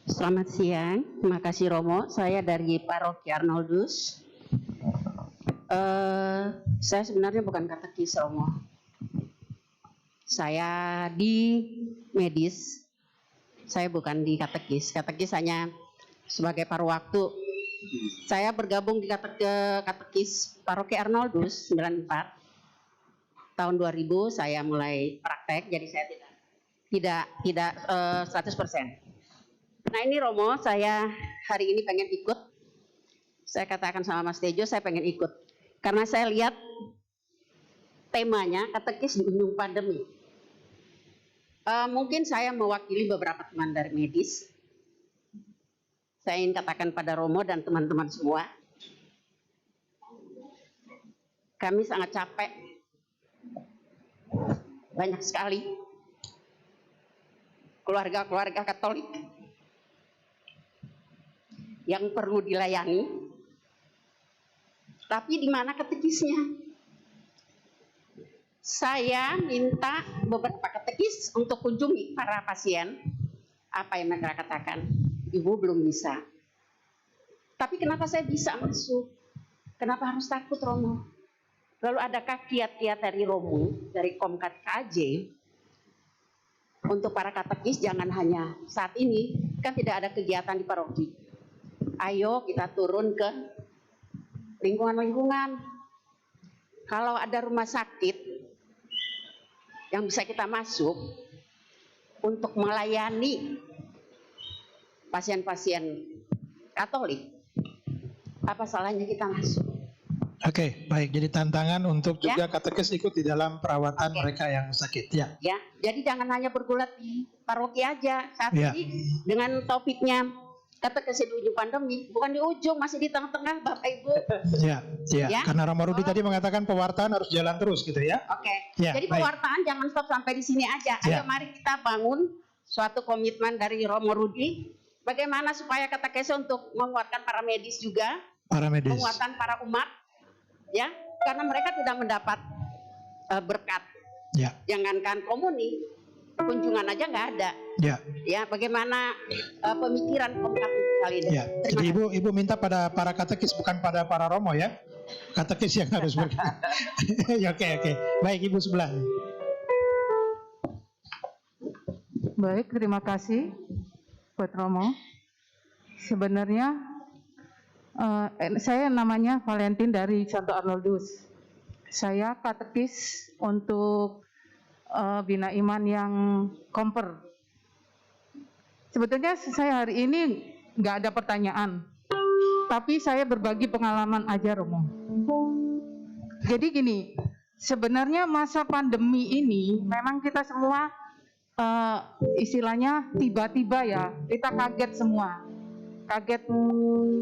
[SPEAKER 10] Selamat siang, terima kasih Romo. Saya dari Paroki Arnoldus. Saya sebenarnya bukan katekis Romo. Saya di medis. Saya bukan di katekis. Katekis hanya sebagai paruh waktu. Saya bergabung di katekis Paroki Arnoldus 94. Tahun 2000 saya mulai praktek, jadi saya tidak 100%. Nah ini Romo, saya hari ini pengen ikut. Saya katakan sama Mas Tejo, saya pengen ikut. Karena saya lihat temanya katekis di ujung pandemi. Mungkin saya mewakili beberapa teman dari medis. Saya ingin katakan pada Romo dan teman-teman semua. Kami sangat capek. Banyak sekali keluarga-keluarga Katolik yang perlu dilayani, tapi di mana katekisnya? Saya minta beberapa katekis untuk kunjungi para pasien. Apa yang mereka katakan? Ibu belum bisa. Tapi kenapa saya bisa masuk? Kenapa harus takut Romo? Lalu adakah kiat-kiat dari Romo, dari Komkat KJ, untuk para katekis jangan hanya saat ini, kan tidak ada kegiatan di paroki. Ayo kita turun ke lingkungan-lingkungan. Kalau ada rumah sakit yang bisa kita masuk untuk melayani pasien-pasien Katolik, apa salahnya kita masuk?
[SPEAKER 1] Oke, baik. Jadi tantangan untuk juga katekis ikut di dalam perawatan mereka yang sakit. Ya.
[SPEAKER 10] Ya, jadi jangan hanya bergulat di paroki aja. Saat ini dengan topiknya katekis di ujung pandemi, bukan di ujung, masih di tengah-tengah, Bapak Ibu.
[SPEAKER 1] Ya. Karena Romo Rudi tadi mengatakan pewartaan harus jalan terus gitu ya.
[SPEAKER 10] Oke.
[SPEAKER 1] Ya,
[SPEAKER 10] Jadi
[SPEAKER 1] baik.
[SPEAKER 10] pewartaan jangan stop sampai di sini aja. Ayo mari kita bangun suatu komitmen dari Romo Rudi. Bagaimana supaya katekis untuk menguatkan para medis juga,
[SPEAKER 1] Para medis.
[SPEAKER 10] menguatkan para umat. Ya, karena mereka tidak mendapat berkat.
[SPEAKER 1] Ya.
[SPEAKER 10] Jangankan komuni, kunjungan aja nggak ada.
[SPEAKER 1] Ya.
[SPEAKER 10] Ya, bagaimana pemikiran Komkat kali ini?
[SPEAKER 1] Ya. Jadi ibu minta pada para katekis bukan pada para Romo ya. Katekis yang harus berkat. Ya, oke. Baik, Ibu sebelah.
[SPEAKER 9] Baik, terima kasih buat Romo. Sebenarnya saya namanya Valentin dari Santo Arnoldus. Saya katekis untuk Bina Iman yang Komper. Sebetulnya saya hari ini nggak ada pertanyaan, tapi saya berbagi pengalaman aja Romo. Jadi gini, sebenarnya masa pandemi ini memang kita semua istilahnya tiba-tiba ya, kita kaget semua. Kaget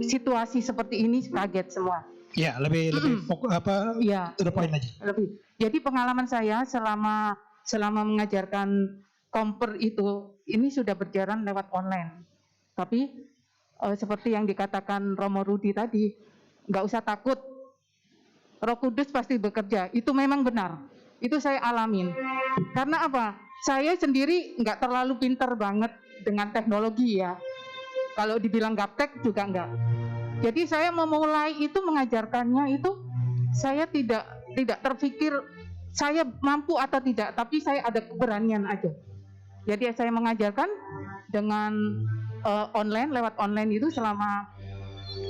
[SPEAKER 9] situasi seperti ini, kaget semua.
[SPEAKER 1] Ya, lebih to the point aja.
[SPEAKER 9] Lebih. Jadi pengalaman saya selama mengajarkan Komper itu, ini sudah berjalan lewat online. Tapi seperti yang dikatakan Romo Rudi tadi, nggak usah takut. Roh Kudus pasti bekerja. Itu memang benar. Itu saya alamin. Karena apa? Saya sendiri nggak terlalu pintar banget dengan teknologi ya. Kalau dibilang gaptek juga enggak. Jadi saya memulai itu mengajarkannya itu saya tidak terpikir saya mampu atau tidak, tapi saya ada keberanian aja. Jadi saya mengajarkan dengan online, lewat online itu selama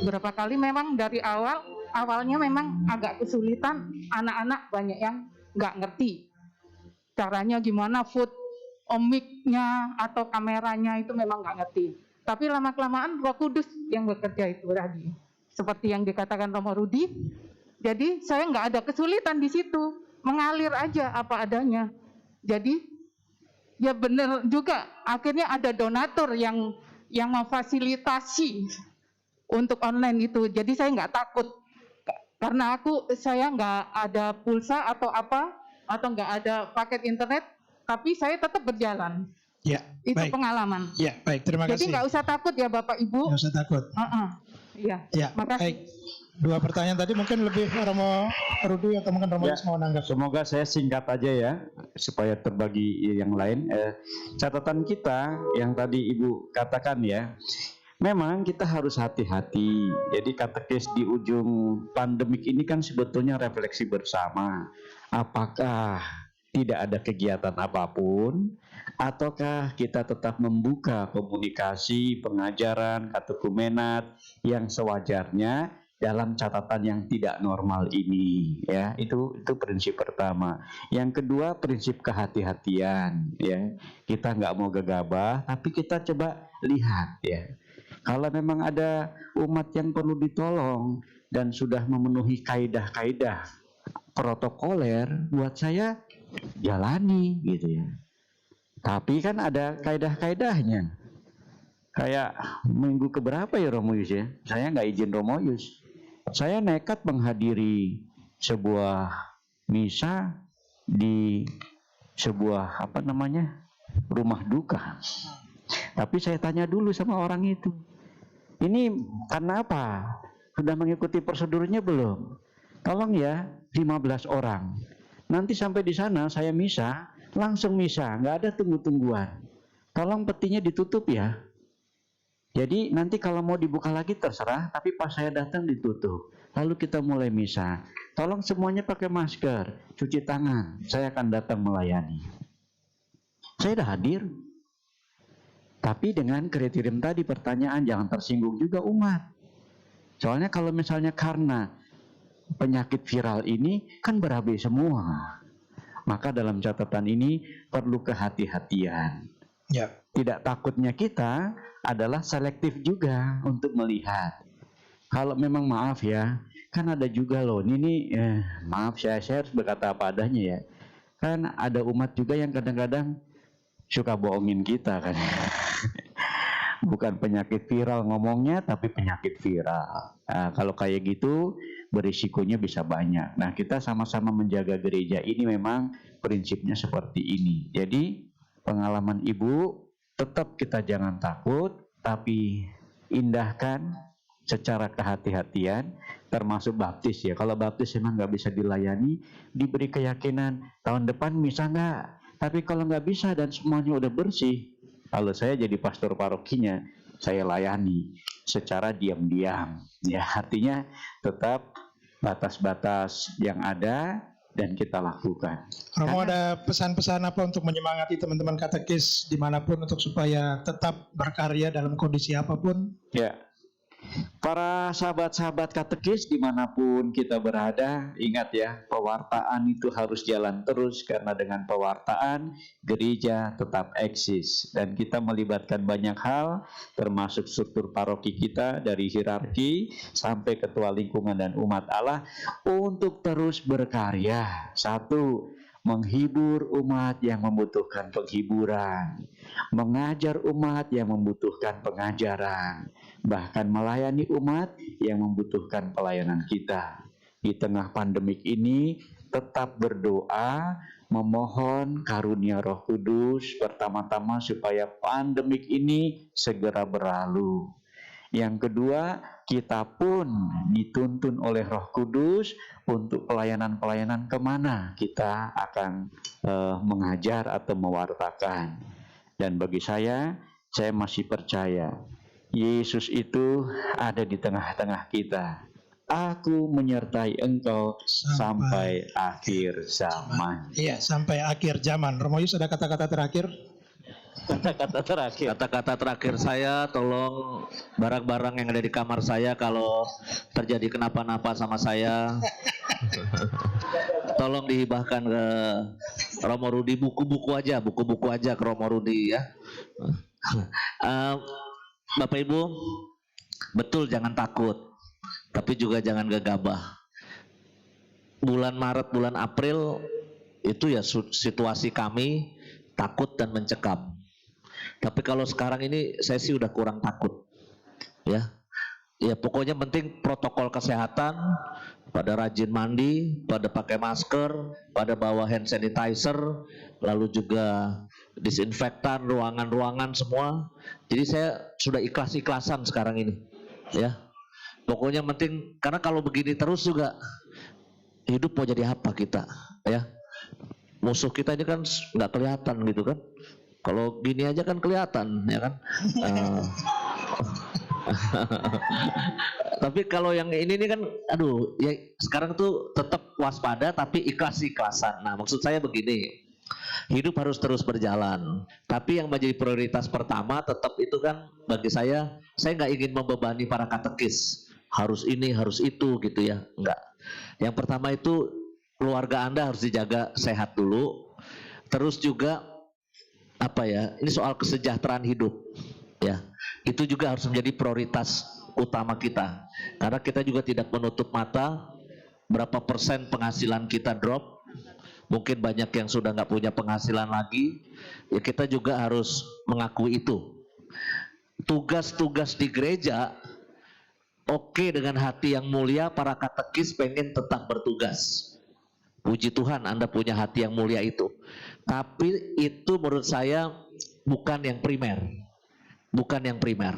[SPEAKER 9] berapa kali. Memang dari awalnya memang agak kesulitan, anak-anak banyak yang nggak ngerti caranya gimana, food mic-nya atau kameranya itu memang nggak ngerti. Tapi lama-kelamaan Roh Kudus yang bekerja itu tadi, seperti yang dikatakan Romo Rudi. Jadi saya nggak ada kesulitan di situ, mengalir aja apa adanya. Jadi ya benar juga, akhirnya ada donatur yang memfasilitasi untuk online itu. Jadi saya nggak takut, karena saya nggak ada pulsa atau apa, atau nggak ada paket internet, tapi saya tetap berjalan.
[SPEAKER 1] Ya,
[SPEAKER 9] Itu
[SPEAKER 1] baik.
[SPEAKER 9] pengalaman.
[SPEAKER 1] Ya, baik. Terima
[SPEAKER 9] Jadi
[SPEAKER 1] kasih.
[SPEAKER 9] nggak usah takut ya Bapak Ibu.
[SPEAKER 1] Nggak usah takut.
[SPEAKER 9] Iya.
[SPEAKER 1] Ya,
[SPEAKER 9] Makasih.
[SPEAKER 1] baik. Dua pertanyaan tadi mungkin lebih Romo Rudi atau mungkin Romo
[SPEAKER 4] Ya,
[SPEAKER 1] Yus mau nanggap.
[SPEAKER 4] semoga saya singkat aja ya, supaya terbagi yang lain. Catatan kita yang tadi Ibu katakan ya, memang kita harus hati-hati. Jadi katekis di ujung pandemik ini kan sebetulnya refleksi bersama. Apakah tidak ada kegiatan apapun, ataukah kita tetap membuka komunikasi, pengajaran, katekumenat yang sewajarnya dalam catatan yang tidak normal ini, ya. Itu prinsip pertama. Yang kedua, prinsip kehati-hatian, ya. Kita nggak mau gegabah, tapi kita coba lihat, ya. Kalau memang ada umat yang perlu ditolong dan sudah memenuhi kaidah-kaidah protokoler, buat saya jalani gitu ya. Tapi kan ada kaidah-kaidahnya. Kayak minggu keberapa ya Romo Yus ya? Saya nggak izin Romo Yus. Saya nekat menghadiri sebuah misa di sebuah rumah duka. Tapi saya tanya dulu sama orang itu. Ini karena apa? Sudah mengikuti prosedurnya belum? Tolong ya, 15 orang. Nanti sampai di sana saya misa, langsung misa, nggak ada tunggu-tungguan. Tolong petinya ditutup ya. Jadi nanti kalau mau dibuka lagi terserah, tapi pas saya datang ditutup. Lalu kita mulai misa. Tolong semuanya pakai masker, cuci tangan. Saya akan datang melayani. Saya sudah hadir. Tapi dengan kriteria tadi pertanyaan, jangan tersinggung juga umat. Soalnya kalau misalnya karena penyakit viral ini kan berabe semua. Maka dalam catatan ini perlu kehati-hatian.
[SPEAKER 1] Ya.
[SPEAKER 4] Tidak takutnya kita adalah selektif juga untuk melihat. Kalau memang maaf ya, kan ada juga loh, maaf saya harus berkata apa adanya ya. Kan ada umat juga yang kadang-kadang suka bohongin kita kan. Bukan penyakit viral ngomongnya, tapi penyakit viral. Nah, kalau kayak gitu, berisikonya bisa banyak. Nah, kita sama-sama menjaga gereja ini memang prinsipnya seperti ini. Jadi, pengalaman Ibu, tetap kita jangan takut, tapi indahkan secara kehati-hatian, termasuk baptis ya. Kalau baptis memang nggak bisa dilayani, diberi keyakinan, tahun depan bisa nggak? Tapi kalau nggak bisa dan semuanya udah bersih, kalau saya jadi pastor parokinya, saya layani secara diam-diam. Ya, artinya tetap batas-batas yang ada dan kita lakukan.
[SPEAKER 1] Romo ada pesan-pesan apa untuk menyemangati teman-teman katekis dimanapun untuk supaya tetap berkarya dalam kondisi apapun?
[SPEAKER 4] Ya, para sahabat-sahabat katekis dimanapun kita berada, ingat ya, pewartaan itu harus jalan terus, karena dengan pewartaan gereja tetap eksis. Dan kita melibatkan banyak hal, termasuk struktur paroki kita, dari hierarki sampai ketua lingkungan dan umat Allah, untuk terus berkarya. Satu, menghibur umat yang membutuhkan penghiburan, mengajar umat yang membutuhkan pengajaran, bahkan melayani umat yang membutuhkan pelayanan kita. Di tengah pandemik ini tetap berdoa, memohon karunia Roh Kudus pertama-tama supaya pandemik ini segera berlalu. Yang kedua, kita pun dituntun oleh Roh Kudus untuk pelayanan-pelayanan kemana kita akan mengajar atau mewartakan. Dan bagi saya masih percaya Yesus itu ada di tengah-tengah kita. Aku menyertai engkau sampai akhir zaman.
[SPEAKER 1] Iya, sampai akhir zaman. Romo Yus ada kata-kata terakhir?
[SPEAKER 4] Kata-kata terakhir.
[SPEAKER 6] Kata-kata terakhir saya, tolong barang-barang yang ada di kamar saya kalau terjadi kenapa-napa sama saya, tolong dihibahkan ke Romo Rudi, buku-buku aja ke Romo Rudi ya. Bapak Ibu, betul jangan takut, tapi juga jangan gegabah. Bulan Maret, bulan April itu ya situasi kami takut dan mencekam. Tapi kalau sekarang ini saya sih udah kurang takut, ya. Ya pokoknya penting protokol kesehatan, pada rajin mandi, pada pakai masker, pada bawa hand sanitizer, lalu juga disinfektan ruangan-ruangan semua. Jadi saya sudah ikhlas-ikhlasan sekarang ini, ya. Pokoknya penting, karena kalau begini terus juga hidup mau jadi apa kita, ya. Musuh kita ini kan nggak kelihatan gitu kan. Kalau gini aja kan kelihatan, ya kan. Tapi kalau yang ini kan, aduh, ya sekarang tuh tetap waspada tapi ikhlas-ikhlasan. Nah, maksud saya begini, hidup harus terus berjalan. Tapi yang menjadi prioritas pertama tetap itu kan bagi saya nggak ingin membebani para katekis. Harus ini, harus itu gitu ya, enggak. Yang pertama itu keluarga Anda harus dijaga sehat dulu. Terus juga apa ya, ini soal kesejahteraan hidup ya, itu juga harus menjadi prioritas utama kita, karena kita juga tidak menutup mata berapa persen penghasilan kita drop, mungkin banyak yang sudah nggak punya penghasilan lagi, ya kita juga harus mengakui itu. Tugas-tugas di gereja, oke, dengan hati yang mulia para katekis pengen tetap bertugas. Puji Tuhan Anda punya hati yang mulia itu. Tapi itu menurut saya bukan yang primer. Bukan yang primer.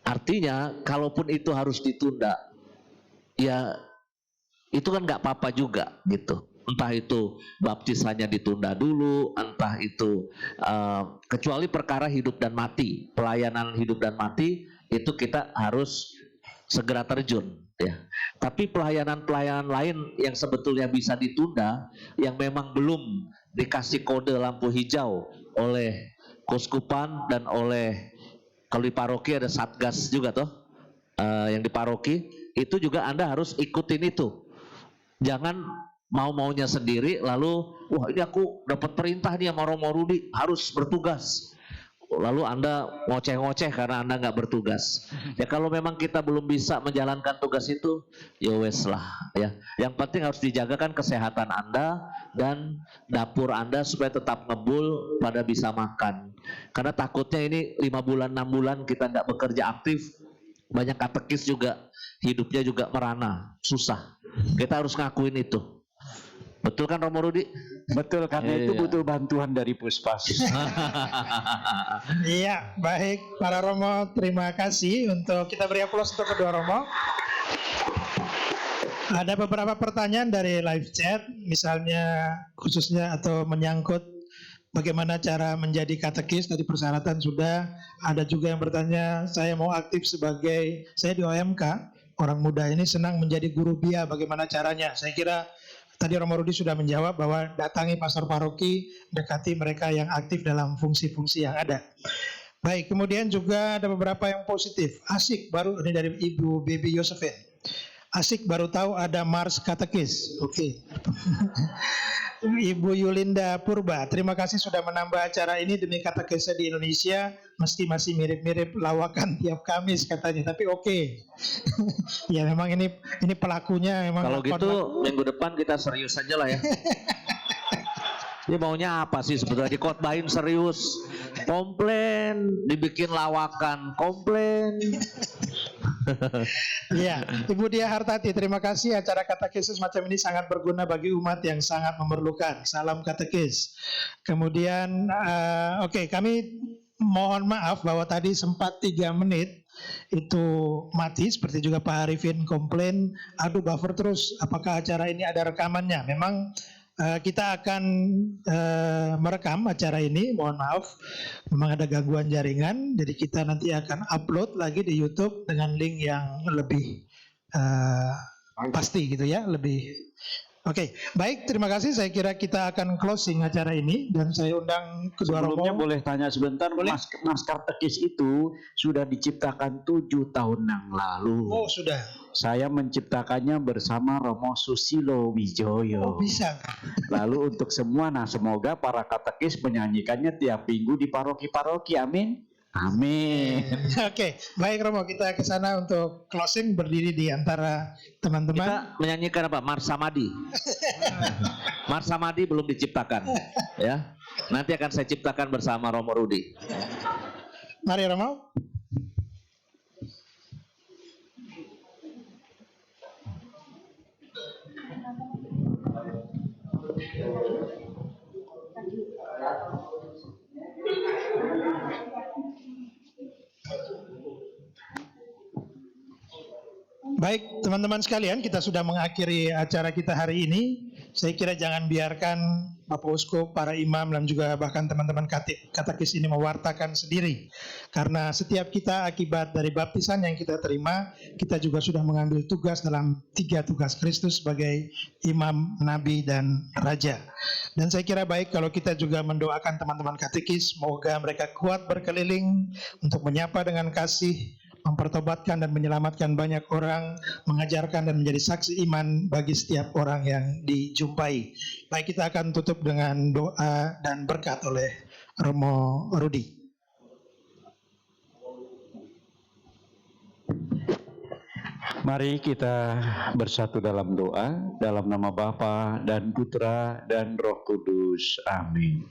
[SPEAKER 6] Artinya kalaupun itu harus ditunda, ya itu kan nggak apa-apa juga gitu. Entah itu baptisannya ditunda dulu, entah itu kecuali perkara hidup dan mati, pelayanan hidup dan mati, itu kita harus segera terjun ya. Tapi pelayanan-pelayanan lain yang sebetulnya bisa ditunda, yang memang belum dikasih kode lampu hijau oleh Kuskupan dan oleh, kalau di paroki ada satgas juga toh, yang di paroki itu juga Anda harus ikutin itu. Jangan mau-maunya sendiri lalu wah ini aku dapat perintah nih sama Romo Rudi harus bertugas, lalu Anda ngoceh-ngoceh karena Anda nggak bertugas. Ya kalau memang kita belum bisa menjalankan tugas itu, ya wes lah ya. Yang penting harus dijagakan kesehatan Anda dan dapur Anda supaya tetap ngebul pada bisa makan. Karena takutnya ini 5 bulan 6 bulan kita nggak bekerja aktif, banyak katekis juga hidupnya juga merana, susah. Kita harus ngakuin itu. Betul kan Romo Rudi?
[SPEAKER 4] Betul, karena itu butuh bantuan dari Puspas.
[SPEAKER 1] Iya, baik para Romo, terima kasih. Untuk kita beri aplaus untuk kedua Romo. Ada beberapa pertanyaan dari live chat, misalnya khususnya atau menyangkut bagaimana cara menjadi katekis. Tadi persyaratan sudah. Ada juga yang bertanya, saya mau aktif sebagai, saya di OMK, orang muda ini senang menjadi guru BIA, bagaimana caranya? Saya kira tadi Romo Rudi sudah menjawab bahwa datangi pastor paroki, dekati mereka yang aktif dalam fungsi-fungsi yang ada. Baik, kemudian juga ada beberapa yang positif. Asik, baru ini dari Ibu Baby Josephine. Asik, baru tahu ada Mars Katekis. Oke. Ibu Yulinda Purba, terima kasih sudah menambah acara ini demi katekisnya di Indonesia. Meski masih mirip-mirip lawakan tiap Kamis katanya, tapi oke. Ya memang ini pelakunya memang.
[SPEAKER 6] Kalau gitu minggu depan kita serius aja lah ya. Ini maunya apa sih sebetulnya? Dikotbahin serius, komplain, dibikin lawakan, komplain.
[SPEAKER 1] Ya, Ibu Dia Hartati, terima kasih. Acara katekis macam ini sangat berguna bagi umat yang sangat memerlukan. Salam katekis. Kemudian, oke, kami mohon maaf bahwa tadi sempat 3 menit itu mati, seperti juga Pak Arifin komplain, aduh buffer terus, apakah acara ini ada rekamannya? Memang Kita akan merekam acara ini. Mohon maaf, memang ada gangguan jaringan. Jadi kita nanti akan upload lagi di YouTube dengan link yang lebih pasti gitu ya, lebih. Oke, baik, terima kasih. Saya kira kita akan closing acara ini dan saya undang kedua
[SPEAKER 4] Sebelumnya
[SPEAKER 1] romo.
[SPEAKER 4] boleh tanya sebentar,
[SPEAKER 1] Boleh.
[SPEAKER 4] Mas Katekis itu sudah diciptakan 7 tahun yang lalu.
[SPEAKER 1] Oh, sudah.
[SPEAKER 4] Saya menciptakannya bersama Romo Susilo Wijoyo.
[SPEAKER 1] Oh, bisa.
[SPEAKER 4] Lalu untuk semua, nah semoga para katekis menyanyikannya tiap minggu di paroki-paroki. Amin. Amin.
[SPEAKER 1] Oke, baik Romo, kita ke sana untuk closing, berdiri di antara teman-teman.
[SPEAKER 6] Kita menyanyikan apa? Marsamadi. Marsamadi belum diciptakan, ya. Nanti akan saya ciptakan bersama Romo Rudi.
[SPEAKER 1] Mari Romo. Baik, teman-teman sekalian, kita sudah mengakhiri acara kita hari ini. Saya kira jangan biarkan Bapak Uskup, para imam, dan juga bahkan teman-teman katekis ini mewartakan sendiri. Karena setiap kita akibat dari baptisan yang kita terima, kita juga sudah mengambil tugas dalam 3 tugas Kristus sebagai imam, nabi, dan raja. Dan saya kira baik kalau kita juga mendoakan teman-teman katekis, semoga mereka kuat berkeliling untuk menyapa dengan kasih, mempertobatkan dan menyelamatkan banyak orang, mengajarkan dan menjadi saksi iman bagi setiap orang yang dijumpai. Baik, kita akan tutup dengan doa dan berkat oleh Romo Rudi.
[SPEAKER 4] Mari kita bersatu dalam doa, dalam nama Bapa dan Putra dan Roh Kudus. Amin.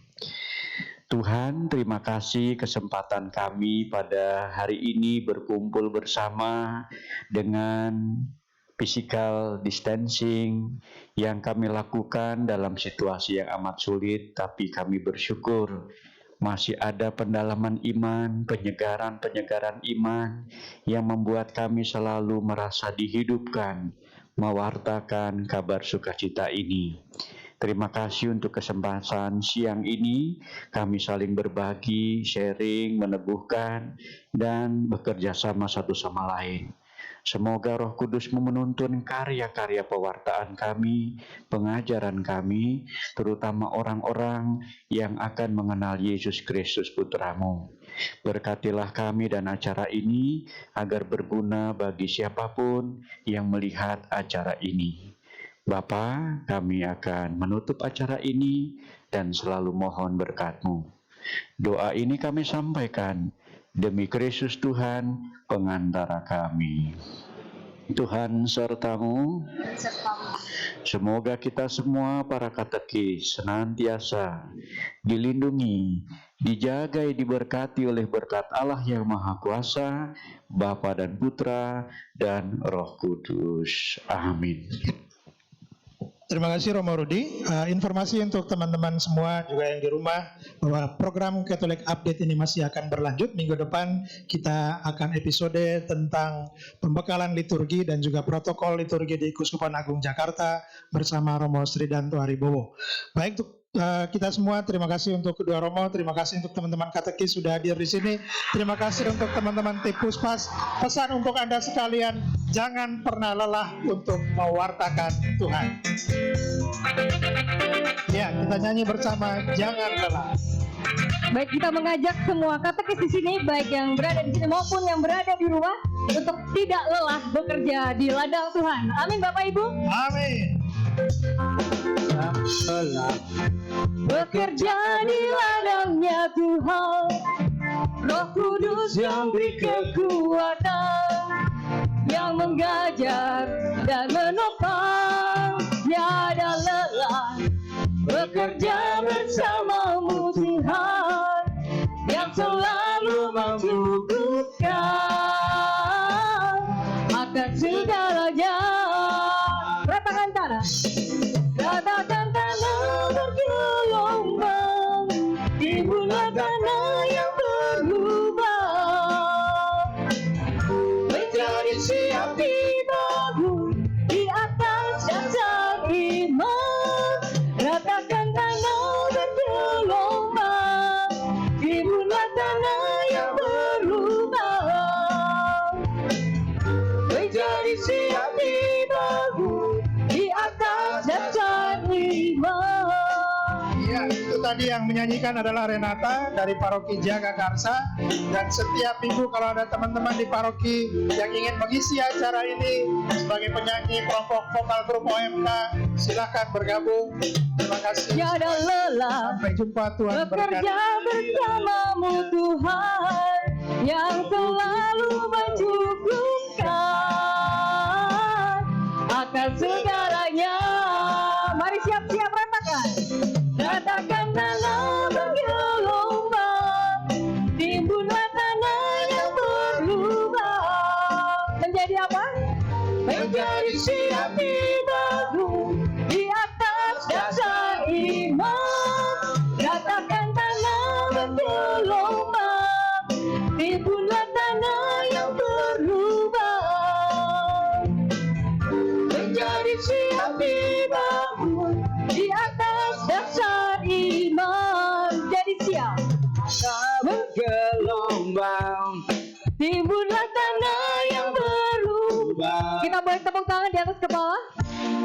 [SPEAKER 4] Tuhan, terima kasih kesempatan kami pada hari ini berkumpul bersama dengan physical distancing yang kami lakukan dalam situasi yang amat sulit, tapi kami bersyukur masih ada pendalaman iman, penyegaran iman yang membuat kami selalu merasa dihidupkan, mewartakan kabar sukacita ini. Terima kasih untuk kesempatan siang ini, kami saling berbagi, sharing, meneguhkan, dan bekerja sama satu sama lain. Semoga Roh Kudus menuntun karya-karya pewartaan kami, pengajaran kami, terutama orang-orang yang akan mengenal Yesus Kristus Putramu. Berkatilah kami dan acara ini agar berguna bagi siapapun yang melihat acara ini. Bapa, kami akan menutup acara ini dan selalu mohon berkat-Mu. Doa ini kami sampaikan demi Kristus Tuhan, pengantara kami. Tuhan sertamu, semoga kita semua para katekis senantiasa dilindungi, dijaga, diberkati oleh berkat Allah yang Maha Kuasa, Bapa dan Putra dan Roh Kudus. Amin.
[SPEAKER 1] Terima kasih Romo Rudi. Informasi untuk teman-teman semua juga yang di rumah bahwa program Catholic Update ini masih akan berlanjut. Minggu depan kita akan episode tentang pembekalan liturgi dan juga protokol liturgi di Keuskupan Agung Jakarta bersama Romo Sridanto Haribowo. Baik, untuk kita semua, terima kasih untuk kedua Romo, terima kasih untuk teman-teman katekis sudah hadir di sini, terima kasih untuk teman-teman Tipuspas. Pesan untuk Anda sekalian, jangan pernah lelah untuk mewartakan Tuhan. Ya, kita nyanyi bersama, jangan lelah.
[SPEAKER 5] Baik, kita mengajak semua katekis di sini, baik yang berada di sini maupun yang berada di rumah, untuk tidak lelah bekerja di ladang Tuhan. Amin, Bapak Ibu.
[SPEAKER 1] Amin.
[SPEAKER 5] Bekerja di ladangnya Tuhan, Roh Kudus yang beri kekuatan, yang mengajar dan menopang, tiada lelah bekerja bersamamu Tuhan, yang selalu mencukupkan akan segalanya. Ratakan tanah, ratakan tanah bergelombang di bulan tanah yang berlubang, menjadi siap dibangun di atas dasar iman. tanah yang berlubang menjadi siap dibangun di atas dasar iman.
[SPEAKER 1] Ya, itu tadi yang menyanyikan adalah Renata dari Paroki Jagakarsa. Dan setiap minggu kalau ada teman-teman di paroki yang ingin mengisi acara ini sebagai penyanyi kelompok vokal grup OMK, silakan bergabung. Terima kasih.
[SPEAKER 5] Tiada lelah
[SPEAKER 1] Sampai jumpa, Tuhan berkati.
[SPEAKER 5] bekerja bersamamu Tuhan yang selalu mencukupkan akan segalanya. Mari siap-siap ratakan. Ratakan tanah bergelombang, timbunlah tanah yang berlubang. Menjadi apa? Menjadi siap dibangun di atas dasar iman. Ratakan tanah bergelombang, timbunlah tanah yang berlubang. Menjadi siap dibangun di atas dasar iman. Jadi siap.
[SPEAKER 2] Bergelombang
[SPEAKER 5] Timbunlah tanah yang berlubang. Kita boleh tepuk tangan di atas kepala.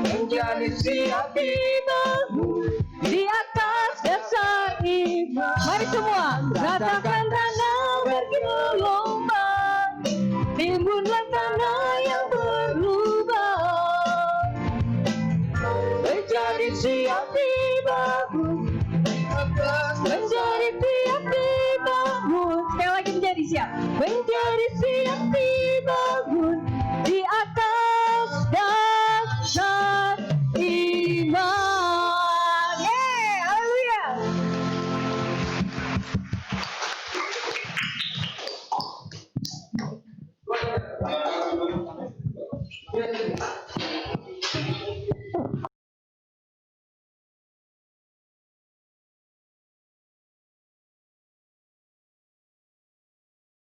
[SPEAKER 5] Menjadi siap dibangun di atas dasar iman. Mari semua, ratakan